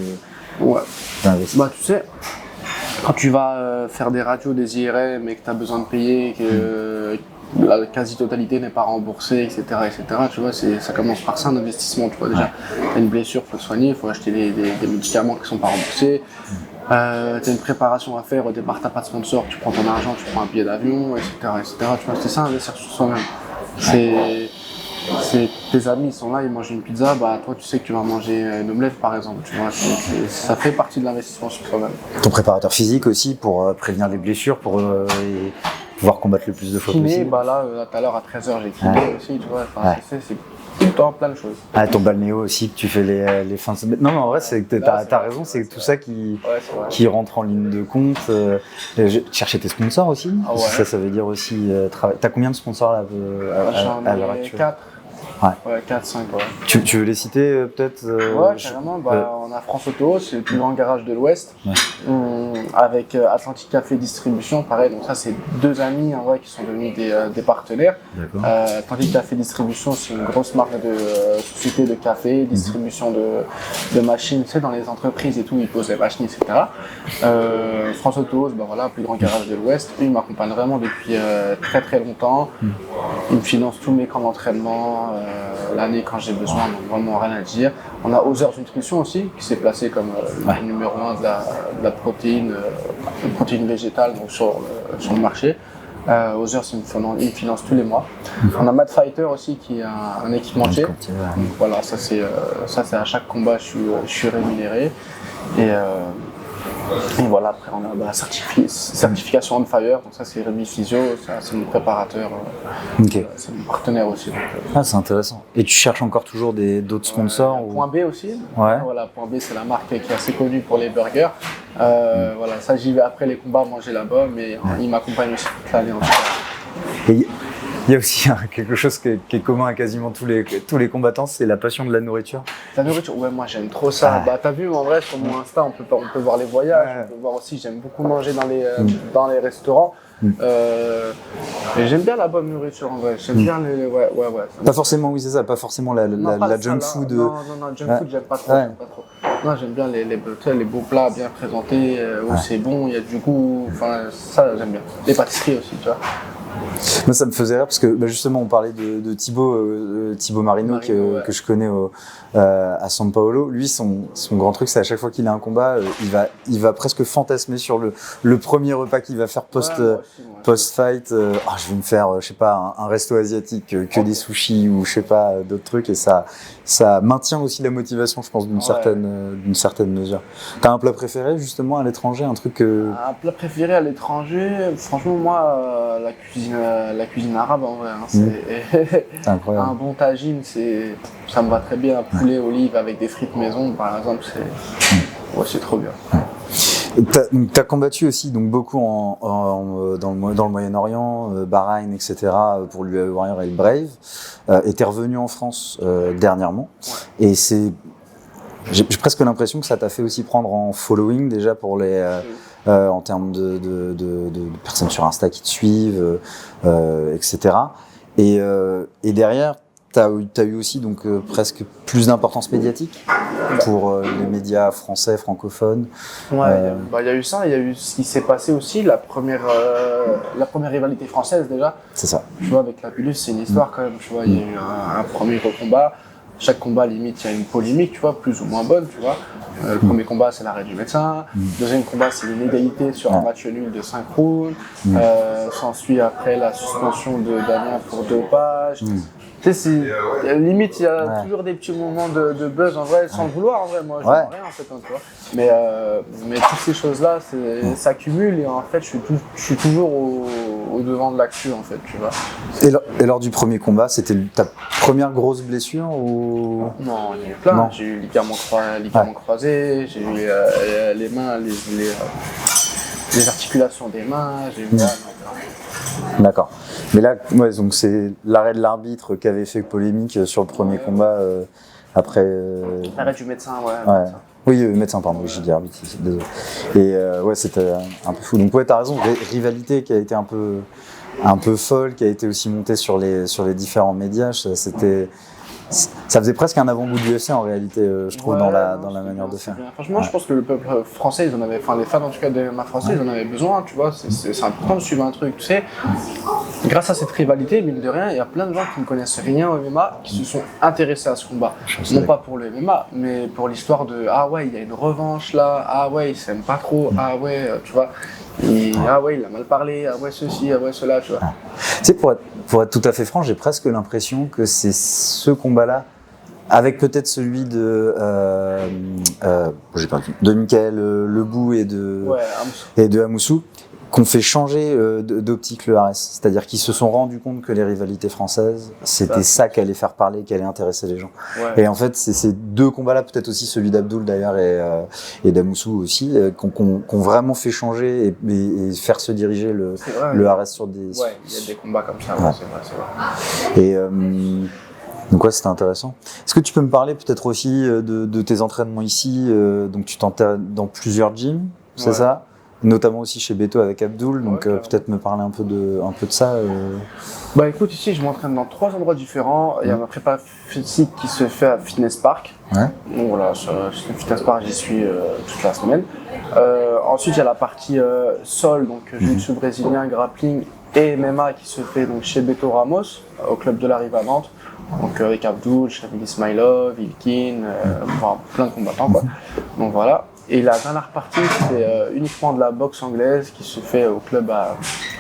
d'investir. Bah tu sais, quand tu vas faire des radios, des IRM et que tu as besoin de payer, que la quasi-totalité n'est pas remboursée, etc., tu vois, ça commence par ça un investissement, tu vois, déjà. T'as une blessure, il faut te soigner, il faut acheter des médicaments qui sont pas remboursés. T'as une préparation à faire, au départ t'as pas de sponsor, tu prends ton argent, tu prends un billet d'avion, etc., tu vois, c'est ça investir sur soi-même. C'est tes amis, ils sont là, ils mangent une pizza, bah toi tu sais que tu vas manger une omelette par exemple, tu vois, ça fait partie de l'investissement sur soi-même. Ton préparateur physique aussi pour prévenir les blessures, pour pouvoir combattre le plus de fois possible. Bah là, tout à l'heure à 13h j'ai kiné aussi, tu vois, c'est tout le temps plein de choses. Ton balnéo aussi, que tu fais les fins de semaine. Non, mais en vrai, t'as raison, c'est tout ça qui rentre en ligne de compte. Chercher tes sponsors aussi. Ça veut dire aussi travailler. T'as combien de sponsors là à l'heure actuelle? 4. 4, 5, Tu veux les citer peut-être carrément. On a France Auto, c'est le plus grand garage de l'Ouest. Avec Atlantic Café Distribution, pareil. Donc ça, c'est deux amis en vrai qui sont devenus des partenaires. Atlantic Café Distribution, c'est une grosse marque de société de café, distribution de machines, tu sais, dans les entreprises et tout, ils posent les machines, etc. France Auto, plus grand garage de l'Ouest. Ils m'accompagnent vraiment depuis très très longtemps. Ils me financent tous mes camps d'entraînement. L'année quand j'ai besoin, donc vraiment rien à dire. On a Others Nutrition aussi, qui s'est placé comme le numéro 1 de la protéine végétale donc sur le marché. Others, ils me financent tous les mois. On a Mad Fighter aussi, qui est un équipementier. Donc, voilà, ça c'est à chaque combat, je suis rémunéré. Et voilà, après on a la certification on fire, donc ça c'est Rémi Physio, c'est mon préparateur, c'est mon partenaire aussi. Donc, c'est intéressant. Et tu cherches encore toujours d'autres sponsors Point B aussi. Voilà, Point B c'est la marque qui est assez connue pour les burgers. Voilà, ça j'y vais après les combats manger là-bas, mais il m'accompagne aussi toute l'année en tout cas. Et il y a aussi quelque chose qui est commun à quasiment tous les combattants, c'est la passion de la nourriture. La nourriture, moi j'aime trop ça. T'as vu en vrai sur mon Insta, on peut voir les voyages, on peut voir aussi, j'aime beaucoup manger dans les restaurants. Et j'aime bien la bonne nourriture en vrai, j'aime bien les. Pas forcément, c'est ça, pas forcément la junk food. Non, junk food, j'aime pas trop. Non, j'aime bien les beaux plats bien présentés, où c'est bon, il y a du goût, ça j'aime bien. Les pâtisseries aussi, tu vois. Moi, ça me faisait rire parce que justement, on parlait de Thibaut Marino que je connais à São Paulo. Lui, son grand truc, c'est à chaque fois qu'il a un combat, il va presque fantasmer sur le premier repas qu'il va faire post-fight. Je vais me faire, je sais pas, un resto asiatique, que des sushis ou je sais pas, d'autres trucs. Et ça maintient aussi la motivation, je pense, d'une certaine mesure. T'as un plat préféré justement à l'étranger, un truc que... Un plat préféré à l'étranger, franchement, moi, la cuisine arabe en vrai, c'est incroyable. Un bon tagine, ça me va très bien. Poulet, olive avec des frites maison, par exemple, c'est trop bien. T'as combattu aussi donc beaucoup dans le Moyen-Orient, Bahreïn, etc. pour l'UAE Warrior et Brave. Et t'es revenu en France dernièrement. Et j'ai presque l'impression que ça t'a fait aussi prendre en following déjà pour en termes de personnes sur Insta qui te suivent, etc. Et derrière, t'as eu aussi donc presque plus d'importance médiatique pour les médias français, francophones. Il y a eu ça, il y a eu ce qui s'est passé aussi, la première rivalité française déjà. C'est ça. Tu vois, avec la Pilus, c'est une histoire quand même, tu vois, il y a eu un premier combat. Chaque combat, limite, il y a une polémique, tu vois, plus ou moins bonne, tu vois. Le premier combat, c'est l'arrêt du médecin. Le deuxième combat, c'est une égalité sur un match nul de 5 rounds. S'ensuit après la suspension de Damien pour dopage. Tu sais, limite, il y a toujours des petits moments de buzz en vrai, sans le vouloir en vrai. Moi, je ne rien en fait, hein, tu vois. Mais toutes ces choses-là, ça cumule et en fait, je suis toujours au devant de l'actu en fait, tu vois. Et lors du premier combat, c'était ta première grosse blessure ou... Non, il y en a eu plein. J'ai eu ligament croisé, j'ai eu les mains, les articulations des mains, j'ai eu... D'accord. Mais là, ouais, donc c'est l'arrêt de l'arbitre qui avait fait polémique sur le premier combat après. L'arrêt du médecin, ouais. Oui, médecin, pardon, j'ai dit arbitre, désolé. Et ouais, c'était un peu fou. Donc ouais, t'as raison, rivalité qui a été un peu folle, qui a été aussi montée sur les différents médias. Ça faisait presque un avant-goût du UFC en réalité, je trouve, dans la manière de faire. Franchement, je pense que le peuple français, les fans en tout cas de MMA français, ils en avaient besoin, tu vois. C'est important de suivre un truc, tu sais. Grâce à cette rivalité, mine de rien, il y a plein de gens qui ne connaissent rien au MMA qui se sont intéressés à ce combat. Non pas pour le MMA, mais pour l'histoire de ah ouais, il y a une revanche là, ah ouais, ils s'aiment pas trop, ah ouais, tu vois. Ah ouais, il a mal parlé, ah ouais, ceci, ah ouais, cela, tu vois. Tu sais, pour être tout à fait franc, j'ai presque l'impression que c'est ce combat-là, avec peut-être celui de Michael Lebou et de Amoussou, qu'on fait changer d'optique le RS. C'est-à-dire qu'ils se sont rendus compte que les rivalités françaises, c'était ça qui allait faire parler, qui allait intéresser les gens. Ouais. Et en fait, c'est ces deux combats-là, peut-être aussi celui d'Abdoul d'ailleurs et d'Amoussou aussi, qu'on vraiment fait changer et faire se diriger le RS sur des... Ouais, il y a des combats comme ça, ouais. c'est vrai. Et... donc ouais, c'était intéressant. Est-ce que tu peux me parler peut-être aussi de tes entraînements ici? Donc tu t'entraînes dans plusieurs gyms, c'est ça? Notamment aussi chez Beto avec Abdoul, donc peut-être me parler un peu de ça. Bah écoute, ici je m'entraîne dans 3 endroits différents. Il y a ma prépa physique qui se fait à Fitness Park. Donc voilà, sur Fitness Park j'y suis toute la semaine. Ensuite il y a la partie sol, donc jiu-jitsu brésilien, grappling et MMA qui se fait donc chez Beto Ramos, au club de la Rive à Nantes. Donc avec Abdoul, Shamil Ismailov, Ilkin, plein de combattants quoi. Donc voilà. Et la dernière partie, c'est uniquement de la boxe anglaise qui se fait au club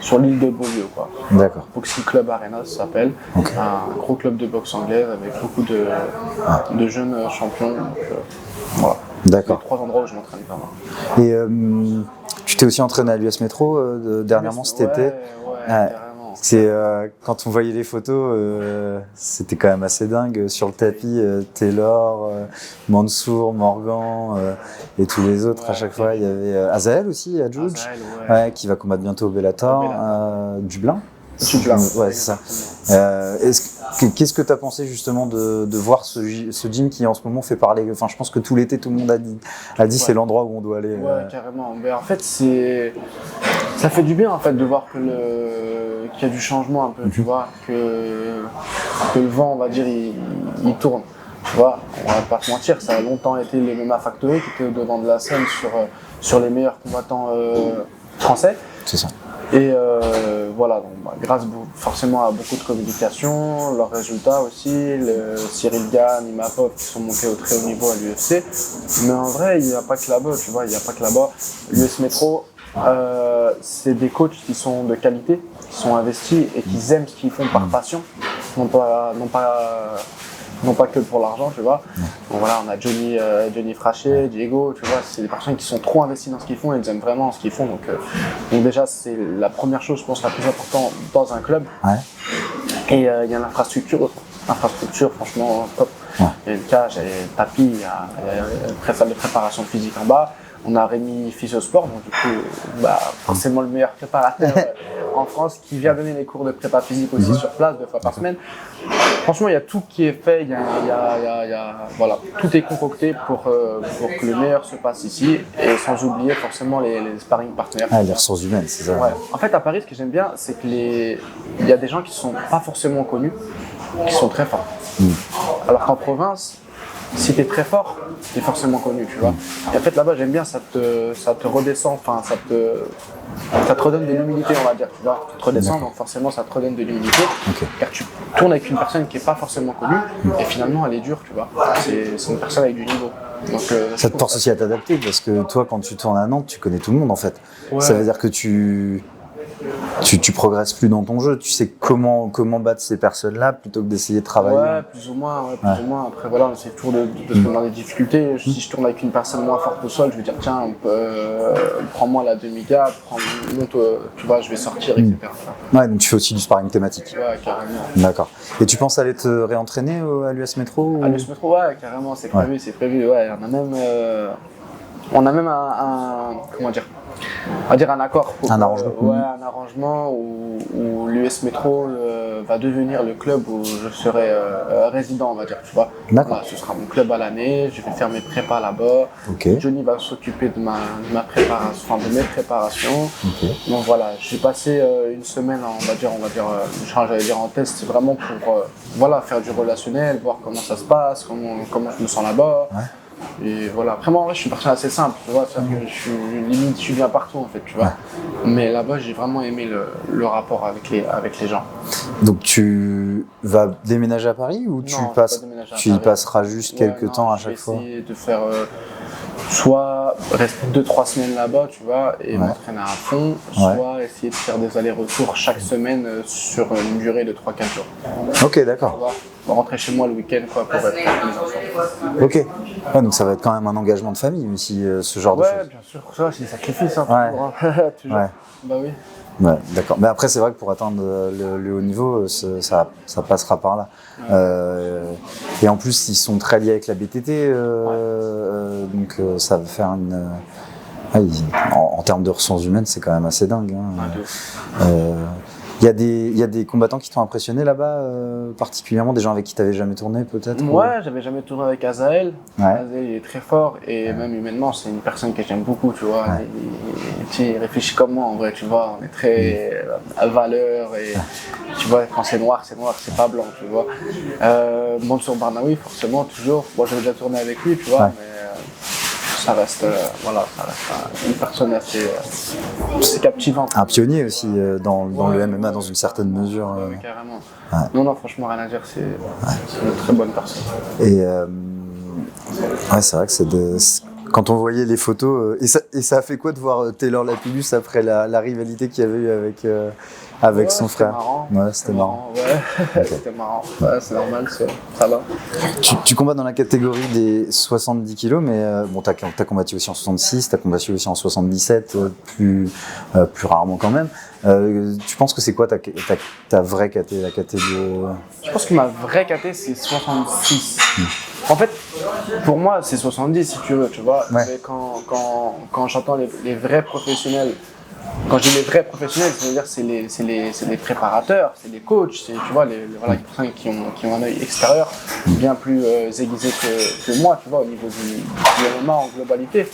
sur l'île de Beaulieu, quoi. D'accord. Boxing Club Arena, ça s'appelle. Okay. Un gros club de boxe anglaise avec beaucoup de jeunes champions. Donc, voilà. D'accord. C'est 3 endroits où je m'entraîne vraiment. Et tu t'es aussi entraîné à l'US Métro dernièrement cet été. Ouais, carrément. C'est quand on voyait les photos, c'était quand même assez dingue. Sur le tapis, Taylor, Mansour, Morgan et tous les autres. À chaque fois, il y avait Azael aussi, Adjouj, qui va combattre bientôt au Bellator, Dublin. Ouais, c'est ça. Qu'est-ce que tu as pensé justement de voir ce gym qui en ce moment fait parler? Enfin, je pense que tout l'été, tout le monde a dit c'est l'endroit où on doit aller. Ouais, carrément. Mais en fait, ça fait du bien en fait de voir qu'il y a du changement un peu, tu vois, que le vent, on va dire, il tourne. Tu vois, on va pas se mentir, ça a longtemps été le MMA Factory qui était au devant de la scène sur les meilleurs combattants français. C'est ça. Et voilà, donc, grâce forcément à beaucoup de communication, leurs résultats aussi, Cyril Gann, Imapov qui sont montés au très haut niveau à l'UFC. Mais en vrai, il n'y a pas que là-bas, tu vois, il n'y a pas que là-bas. L'US Métro, c'est des coachs qui sont de qualité, qui sont investis et qui aiment ce qu'ils font par passion, non pas que pour l'argent, tu vois. Donc voilà, on a Johnny Frachet, Diego, tu vois, c'est des personnes qui sont trop investies dans ce qu'ils font et ils aiment vraiment ce qu'ils font. Donc déjà, c'est la première chose, je pense, la plus importante dans un club. Et il y a l'infrastructure, franchement, top. Il y a une cage, il y a le tapis, il y a une salle de préparation physique en bas. On a Rémi Physiosport, donc du coup, forcément le meilleur préparateur en France qui vient donner les cours de prépa physique aussi sur place 2 fois par semaine. Franchement, il y a tout qui est fait, voilà, tout est concocté pour que le meilleur se passe ici et sans oublier forcément les sparring partners. Les ressources humaines, c'est ça. Ouais. En fait, à Paris, ce que j'aime bien, c'est que il y a des gens qui sont pas forcément connus, qui sont très forts. Alors qu'en province, si t'es très fort, t'es forcément connu, tu vois. Et en fait, là-bas, j'aime bien, ça te redescend, enfin, ça te redonne de l'humilité, on va dire, tu vois. Tu te redescends, donc forcément, ça te redonne de l'humilité. Car tu tournes avec une personne qui est pas forcément connue, et finalement, elle est dure, tu vois. C'est une personne avec du niveau. Donc, ça te force aussi à t'adapter, parce que toi, quand tu tournes à Nantes, tu connais tout le monde, en fait. Ça veut dire que tu progresses plus dans ton jeu, tu sais comment battre ces personnes-là plutôt que d'essayer de travailler. Ouais, plus ou moins. Plus ou moins. Après, voilà, on essaie toujours de se mettre dans des difficultés. Si je tourne avec une personne moins forte au sol, je vais dire, tiens, prends-moi la demi-garde, tu vois, je vais sortir, etc. Ouais, donc tu fais aussi du sparring thématique. Ouais, carrément. D'accord. Et tu penses aller te réentraîner à l'US Métro À l'US Métro, ouais, carrément, c'est prévu. Ouais, on a même comment dire, on va dire un accord. Un arrangement. Un arrangement où l'US Métro va devenir le club où je serai résident, on va dire, tu vois. D'accord. Voilà, ce sera mon club à l'année, je vais faire mes prépas là-bas. Okay. Johnny va s'occuper de ma préparation, de mes préparations. Okay. Donc voilà, j'ai passé une semaine, j'allais dire en test, vraiment pour faire du relationnel, voir comment ça se passe, comment je me sens là-bas. Ouais. Et voilà, après moi en vrai je suis parti assez simple, tu vois, c'est-à-dire que je suis bien partout en fait, tu vois. Ouais. Mais là-bas j'ai vraiment aimé le rapport avec les gens. Donc tu vas déménager à Paris ou tu y passeras juste quelques temps à chaque fois? Je vais essayer de faire soit rester 2-3 semaines là-bas, tu vois, et m'entraîner à fond, soit essayer de faire des allers-retours chaque semaine sur une durée de 3-4 jours. Ok, d'accord. Rentrer chez moi le week-end quoi, pour être avec mes enfants. Ok. Ouais, donc ça va être quand même un engagement de famille aussi, ce genre de choses. Ouais, bien sûr, ça c'est des sacrifices, hein, toujours. Ouais. Bah oui. Ouais, d'accord. Mais après, c'est vrai que pour atteindre le haut niveau, ça passera par là. Ouais. Et en plus, ils sont très liés avec la BTT, donc ça va faire une. En termes de ressources humaines, c'est quand même assez dingue. Hein. Il y a des combattants qui t'ont impressionné là-bas, particulièrement des gens avec qui tu n'avais jamais tourné peut-être? Ouais, j'avais jamais tourné avec Azael. Azael il est très fort et même humainement c'est une personne que j'aime beaucoup, tu vois. Il réfléchit comme moi en vrai, tu vois. On est très à valeur et tu vois quand c'est noir, c'est pas blanc, tu vois. Mansour Barnaoui forcément toujours. Moi j'avais déjà tourné avec lui, tu vois. Mais, ça reste une personne assez captivante. Un pionnier aussi dans le MMA dans une certaine mesure. Oui, carrément. Ouais. Non, franchement, rien à dire, c'est une très bonne personne. Et c'est vrai que quand on voyait les photos, et ça a fait quoi de voir Taylor Lapillus après la rivalité qu'il y avait eu avec son frère? Marrant. Ouais, c'était marrant. Ouais, okay. C'était marrant. Ouais, c'est normal, ça va. Tu combats dans la catégorie des 70 kilos, mais t'as combattu aussi en 66, t'as combattu aussi en 77, plus rarement quand même. Tu penses que c'est quoi ta vraie caté, la caté de... Je pense que ma vraie caté, c'est 66. En fait, pour moi, c'est 70 si tu veux, tu vois. Ouais. Mais quand j'entends les vrais professionnels, quand je dis les vrais professionnels, ça veut dire c'est les préparateurs, c'est les coachs, c'est tu vois les personnes qui ont un œil extérieur bien plus aiguisé que moi, tu vois, au niveau du MMA en globalité.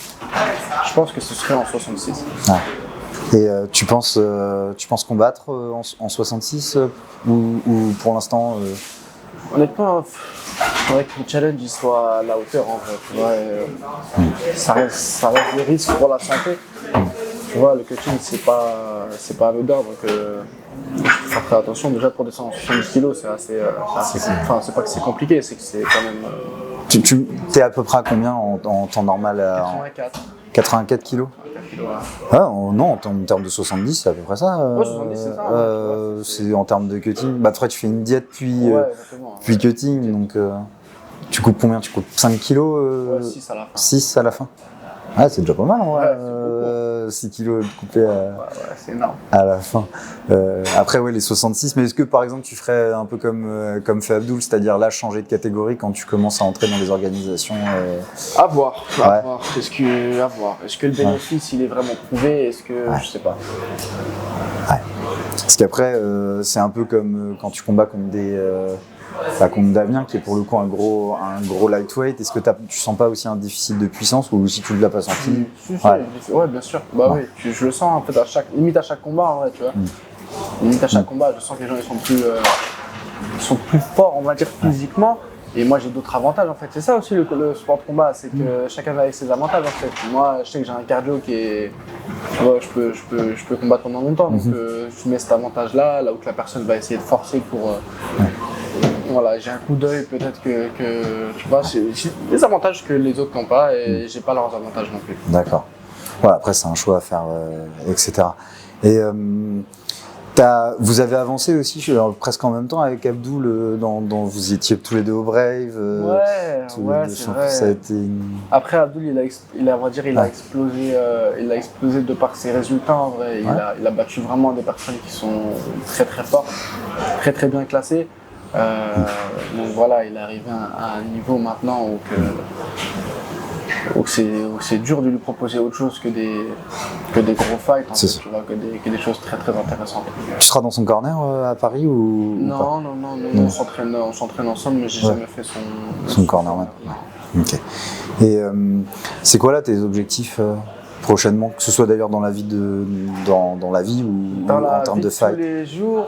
Je pense que ce serait en 66. Ouais. Et tu penses combattre en 66 ou pour l'instant Honnêtement, il faudrait que le challenge il soit à la hauteur en vrai, tu vois. Ça reste des risques pour la santé. Tu vois, le coaching c'est pas anodin, donc il faut faire attention. Déjà pour descendre 70 kilos, c'est assez enfin c'est pas que c'est compliqué, c'est que c'est quand même. Tu es à peu près à combien en temps normal? 84. 84 kilos. Ah, non, en termes de 70, c'est à peu près ça. Ouais, 70, c'est ça. C'est en termes de cutting. Bah, toi, tu fais une diète puis cutting, donc tu coupes combien? Tu coupes 5 kilos 6 à la fin. 6 à la fin. Ah, c'est déjà pas mal, ouais, 6 kilos coupés c'est énorme. À la fin. Après, les 66, mais est-ce que par exemple tu ferais un peu comme fait Abdul, c'est-à-dire là changer de catégorie quand tu commences à entrer dans les organisations À voir. Est-ce que le bénéfice il est vraiment prouvé? Est-ce que je sais pas. Ouais. Parce qu'après, c'est un peu comme quand tu combats contre contre Damien qui est pour le coup un gros lightweight. Est-ce que tu sens pas aussi un déficit de puissance ou si tu ne l'as pas senti? Ouais, bien sûr. Bah oui, je le sens en fait limite à chaque combat en vrai, tu vois. Limite à chaque combat, je sens que les gens ils sont plus forts, on va dire physiquement. Et moi j'ai d'autres avantages en fait. C'est ça aussi le sport de combat, c'est que chacun va avec ses avantages en fait. Moi je sais que j'ai un cardio qui est, tu vois, je peux combattre pendant longtemps. Donc je mets cet avantage là où que la personne va essayer de forcer pour. Voilà, j'ai un coup d'œil peut-être que tu vois, j'ai des avantages que les autres n'ont pas et j'ai pas leurs avantages non plus. D'accord. Voilà, après c'est un choix à faire, etc. Et Vous avez avancé aussi presque en même temps avec Abdul, vous étiez tous les deux au Brave. Ouais, c'est vrai. Ça a été Après, Abdul, on va dire, il a explosé de par ses résultats. En vrai, il a battu vraiment des personnes qui sont très très fortes, très très bien classées. Donc voilà, il est arrivé à un niveau maintenant où c'est dur de lui proposer autre chose que des gros fights, en fait, tu vois, que des choses très très intéressantes. Tu seras dans son corner à Paris ou Non, on s'entraîne ensemble, mais j'ai jamais fait son cornerman. Ok. Et c'est quoi là tes objectifs prochainement, que ce soit d'ailleurs dans la vie dans la vie ou en termes de fight? Tous les jours,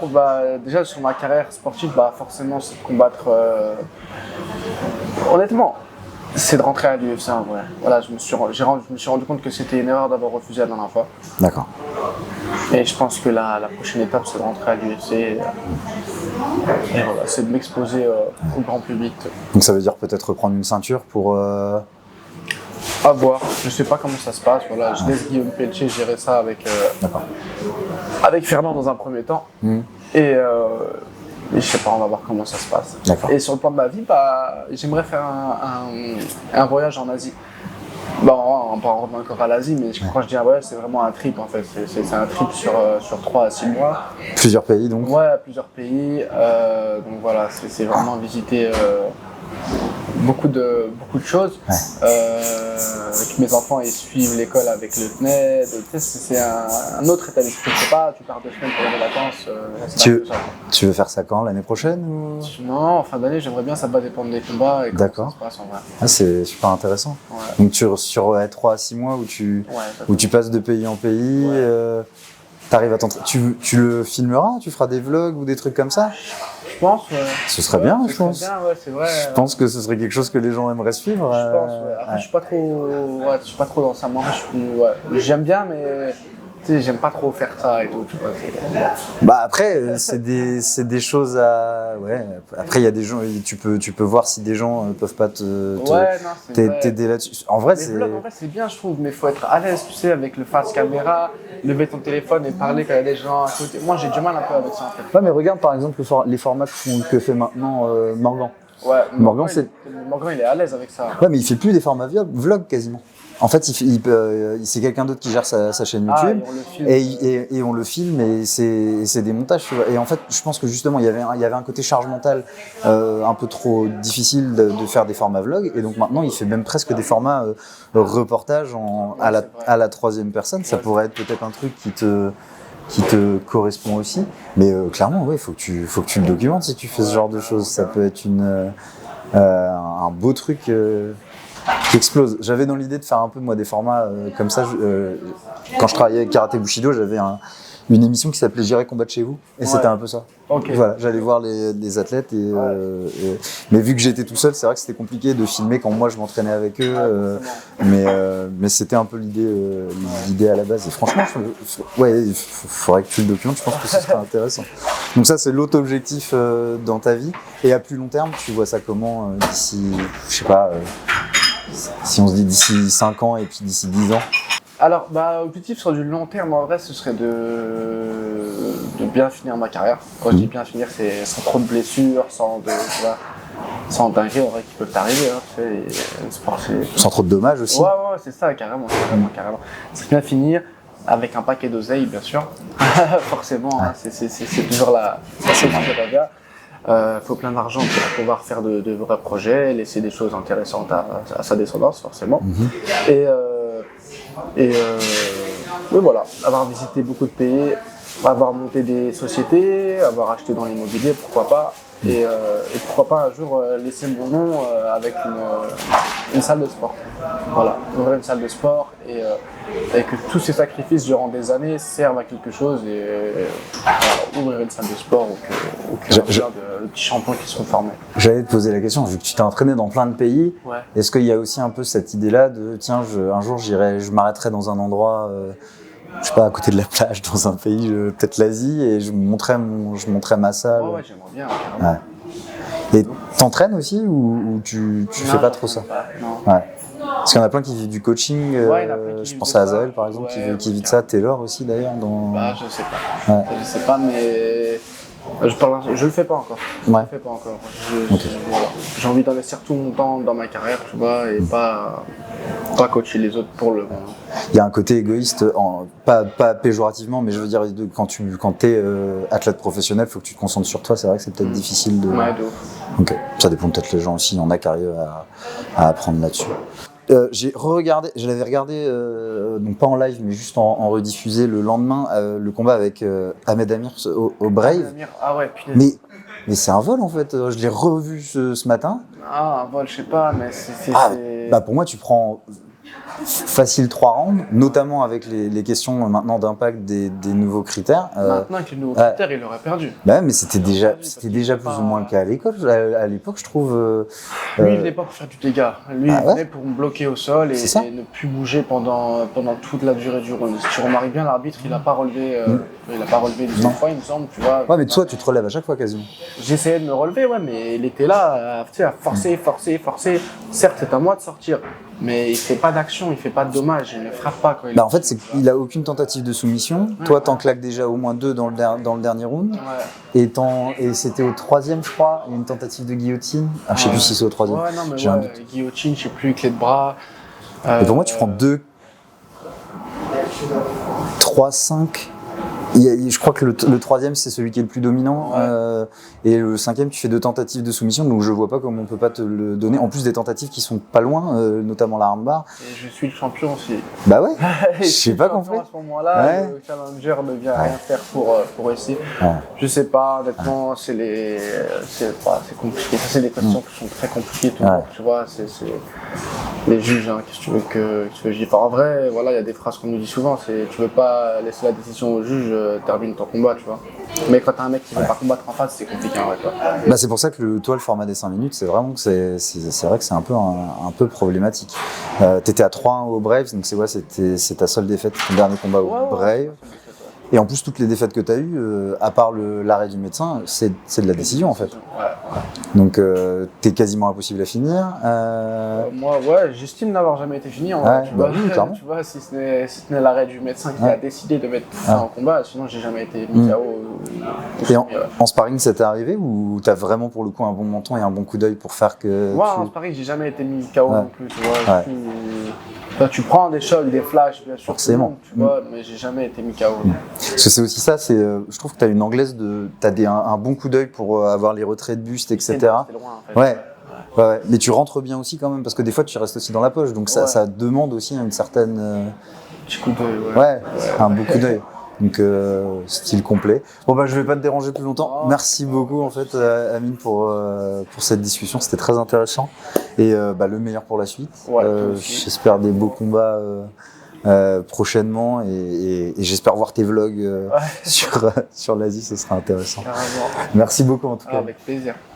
déjà sur ma carrière sportive, forcément c'est de combattre. Honnêtement, c'est de rentrer à l'UFC en vrai. Voilà, je me suis rendu compte que c'était une erreur d'avoir refusé la dernière fois. D'accord. Et je pense que la prochaine étape, c'est de rentrer à l'UFC. Et voilà, c'est de m'exposer au grand public. Donc ça veut dire peut-être reprendre une ceinture pour. À voir. Je sais pas comment ça se passe. Voilà, je laisse Guillaume Pelletier gérer ça avec Fernand dans un premier temps. Et je sais pas, on va voir comment ça se passe. Et sur le plan de ma vie, j'aimerais faire un voyage en Asie. On va revenir encore à l'Asie, mais quand je dis un voyage, c'est vraiment un trip en fait. C'est un trip sur 3 à 6 mois. Plusieurs pays donc? Ouais, plusieurs pays. Donc voilà, c'est vraiment visiter beaucoup de choses. Avec mes enfants, ils suivent l'école avec le CNED. C'est un autre état d'esprit. C'est pas, tu pars 2 semaines pour les vacances. Tu veux faire ça quand? L'année prochaine ou... Non, en fin d'année, j'aimerais bien, ça va dépendre des combats et comment ça se passe en vrai. C'est super intéressant. Donc sur 3 à 6 mois où tu passes de pays en pays, t'arrives à t'entraîner. Tu le filmeras? Tu feras des vlogs ou des trucs comme ça? Je pense, ouais. Ce serait bien, je pense. C'est vrai. Je pense que ce serait quelque chose que les gens aimeraient suivre. Je pense, ouais. Après, je suis pas trop dans ça. Moi, j'aime bien, mais tu sais, j'aime pas trop faire ça et tout. Tu vois, après, c'est des choses à. Ouais. Après, il y a des gens. Tu peux voir si des gens peuvent pas t'aider là-dessus. En vrai, les vlogs, en vrai, c'est bien, je trouve, mais il faut être à l'aise, tu sais, avec le face caméra, lever ton téléphone et parler quand il y a des gens à côté. Moi, j'ai du mal un peu avec ça, en fait. Ouais, mais regarde par exemple les formats que fait maintenant Morgan. Ouais, Morgan, il est à l'aise avec ça. Ouais, mais il fait plus des formats vlog quasiment. En fait, c'est quelqu'un d'autre qui gère sa chaîne YouTube et on le filme et c'est des montages. Tu vois. Et en fait, je pense que justement, il y avait un côté charge mentale un peu trop difficile de faire des formats vlog. Et donc maintenant, il fait même presque des formats reportages à la 3e personne. Ça pourrait être peut-être un truc qui te correspond aussi. Mais clairement, ouais, faut que tu le documentes si tu fais ce genre de choses. Ça peut être un beau truc qui explose. J'avais dans l'idée de faire un peu moi des formats comme ça. Quand je travaillais avec Karaté Bushido, j'avais une émission qui s'appelait J'irai combattre chez vous. Et c'était un peu ça. Okay. Voilà, j'allais voir les athlètes. Mais vu que j'étais tout seul, c'est vrai que c'était compliqué de filmer quand moi je m'entraînais avec eux. Mais c'était un peu l'idée à la base. Et franchement, il faudrait que tu le documentes. Je pense que ce serait intéressant. Donc ça, c'est l'autre objectif dans ta vie. Et à plus long terme, tu vois ça comment d'ici, je sais pas, si on se dit d'ici 5 ans et puis d'ici 10 ans? Alors, l'objectif sur du long terme, en vrai, ce serait de bien finir ma carrière. Quand je dis bien finir, c'est sans trop de blessures, sans dingueries en vrai qui peuvent t'arriver. Sans trop de dommages aussi. Ouais, c'est ça, carrément. C'est bien finir avec un paquet d'oseille, bien sûr. Forcément, c'est toujours la revient. Faut plein d'argent pour pouvoir faire de vrais projets, laisser des choses intéressantes à sa descendance, forcément. Et voilà, avoir visité beaucoup de pays, avoir monté des sociétés, avoir acheté dans l'immobilier, pourquoi pas. Et pourquoi pas un jour laisser mon nom avec une salle de sport. Voilà, ouvrir une salle de sport et que tous ces sacrifices durant des années servent à quelque chose et ouvrir une salle de sport ou que de petits champions qui seront formés. J'allais te poser la question, vu que tu t'es entraîné dans plein de pays, est-ce qu'il y a aussi un peu cette idée-là de tiens, un jour je m'arrêterai dans un endroit je sais pas, à côté de la plage, dans un pays, peut-être l'Asie, et je montrais ma salle. Ouais, j'aimerais bien, carrément. Ouais. Et t'entraînes aussi ou tu fais pas trop ça? Non. Ouais. Parce qu'il y en a plein qui vivent du coaching. Ouais, il y en a plein qui je vivent pense de à ça. Azael par exemple Ouais, qui vit de ça. Taylor aussi d'ailleurs. Bah, je sais pas. Ouais. Je sais pas, mais je le fais pas encore. Je Ouais. le fais pas encore. Ok. Voilà. J'ai envie d'investir tout mon temps dans ma carrière, tu vois, et pas coacher les autres pour le moment. Il y a un côté égoïste, pas péjorativement, mais je veux dire, quand t'es athlète professionnel, il faut que tu te concentres sur toi. C'est vrai que c'est peut-être difficile de. Ouais, de ouf. Ok. Ça dépend peut-être les gens aussi. Il y en a qui arrivent à apprendre là-dessus. Je l'avais regardé, donc pas en live, mais juste en rediffusé le lendemain, le combat avec Ahmed Amir au Brave. Ah ouais, punaise. Mais c'est un vol en fait. Je l'ai revu ce matin. Ah, un vol, je sais pas, mais c'est. Bah pour moi, tu prends facile 3 rounds, notamment avec les questions maintenant d'impact des nouveaux critères. Maintenant, avec les nouveaux critères, il aurait perdu. Bah mais c'était déjà plus ou moins le cas à l'époque, je trouve. Lui, il venait pas pour faire du dégât. Lui, il venait pour me bloquer au sol et ne plus bouger pendant toute la durée du round. Si tu remarques bien, l'arbitre, il a pas relevé une seule fois, il me semble, tu vois. Ouais, mais toi, tu te relèves à chaque fois quasiment. J'essayais de me relever, ouais, mais il était là, tu sais, à forcer. Certes, c'est à moi de sortir, mais il fait pas d'action, il fait pas de dommages, il ne frappe pas quand il. Bah en fait, il a aucune tentative de soumission. Toi, t'en claques déjà au moins 2 dans le dernier round. Ouais. Et c'était au 3e, je crois, il y a une tentative de guillotine. Ah, je sais plus si c'est au 3e. Ouais, non, mais guillotine, je sais plus, clé de bras. Et pour moi, tu prends 2, 3, 5. Je crois que le 3e, c'est celui qui est le plus dominant. Et le 5e, tu fais 2 tentatives de soumission. Donc je vois pas comment on peut pas te le donner. En plus des tentatives qui sont pas loin, notamment la armbar. Et je suis le champion aussi. Bah ouais. Je sais pas qu'on fait. À ce moment-là, le challenger ne vient rien faire pour essayer. Ouais. Je sais pas, honnêtement, c'est compliqué. Ça, c'est des questions qui sont très compliquées. Tu vois, c'est les juges, hein, qu'est-ce que tu veux que je dise. En vrai, voilà, il y a des phrases qu'on nous dit souvent. Tu veux pas laisser la décision au juge, termine ton combat, tu vois. Mais quand t'as un mec qui veut pas combattre en face, c'est compliqué en vrai, quoi. Bah c'est pour ça que le format des 5 minutes, c'est vraiment que c'est vrai que c'est un peu problématique. T'étais à 3-1 au Brave, donc c'est ta seule défaite, ton dernier combat au Brave. Et en plus, toutes les défaites que tu as eues, à part l'arrêt du médecin, c'est de la décision en fait. Donc, t'es quasiment impossible à finir. Moi, j'estime n'avoir jamais été fini. Tu vois, si ce n'est l'arrêt du médecin qui a décidé de mettre fin au combat, sinon j'ai jamais été mis KO. Et en sparring, ça t'est arrivé ou t'as vraiment pour le coup un bon menton et un bon coup d'œil pour faire que. Ouais, en sparring, j'ai jamais été mis KO non plus. Tu vois, tu prends des chocs, des flashs, bien sûr. Forcément. Tu vois, mais j'ai jamais été mis KO. Parce que c'est aussi ça, je trouve que tu as une anglaise t'as un bon coup d'œil pour avoir les retraits de buste, etc. C'est loin, en fait. Ouais. Mais tu rentres bien aussi quand même, parce que des fois tu restes aussi dans la poche, donc ça demande aussi une certaine. Petit coup d'œil, un bon coup d'œil. Donc style complet. Bon bah je vais pas te déranger plus longtemps. Merci beaucoup en fait Amine pour cette discussion, c'était très intéressant et le meilleur pour la suite. J'espère des beaux combats prochainement et j'espère voir tes vlogs sur l'Asie, ce sera intéressant. Carrément. Merci beaucoup en tout cas. Avec plaisir.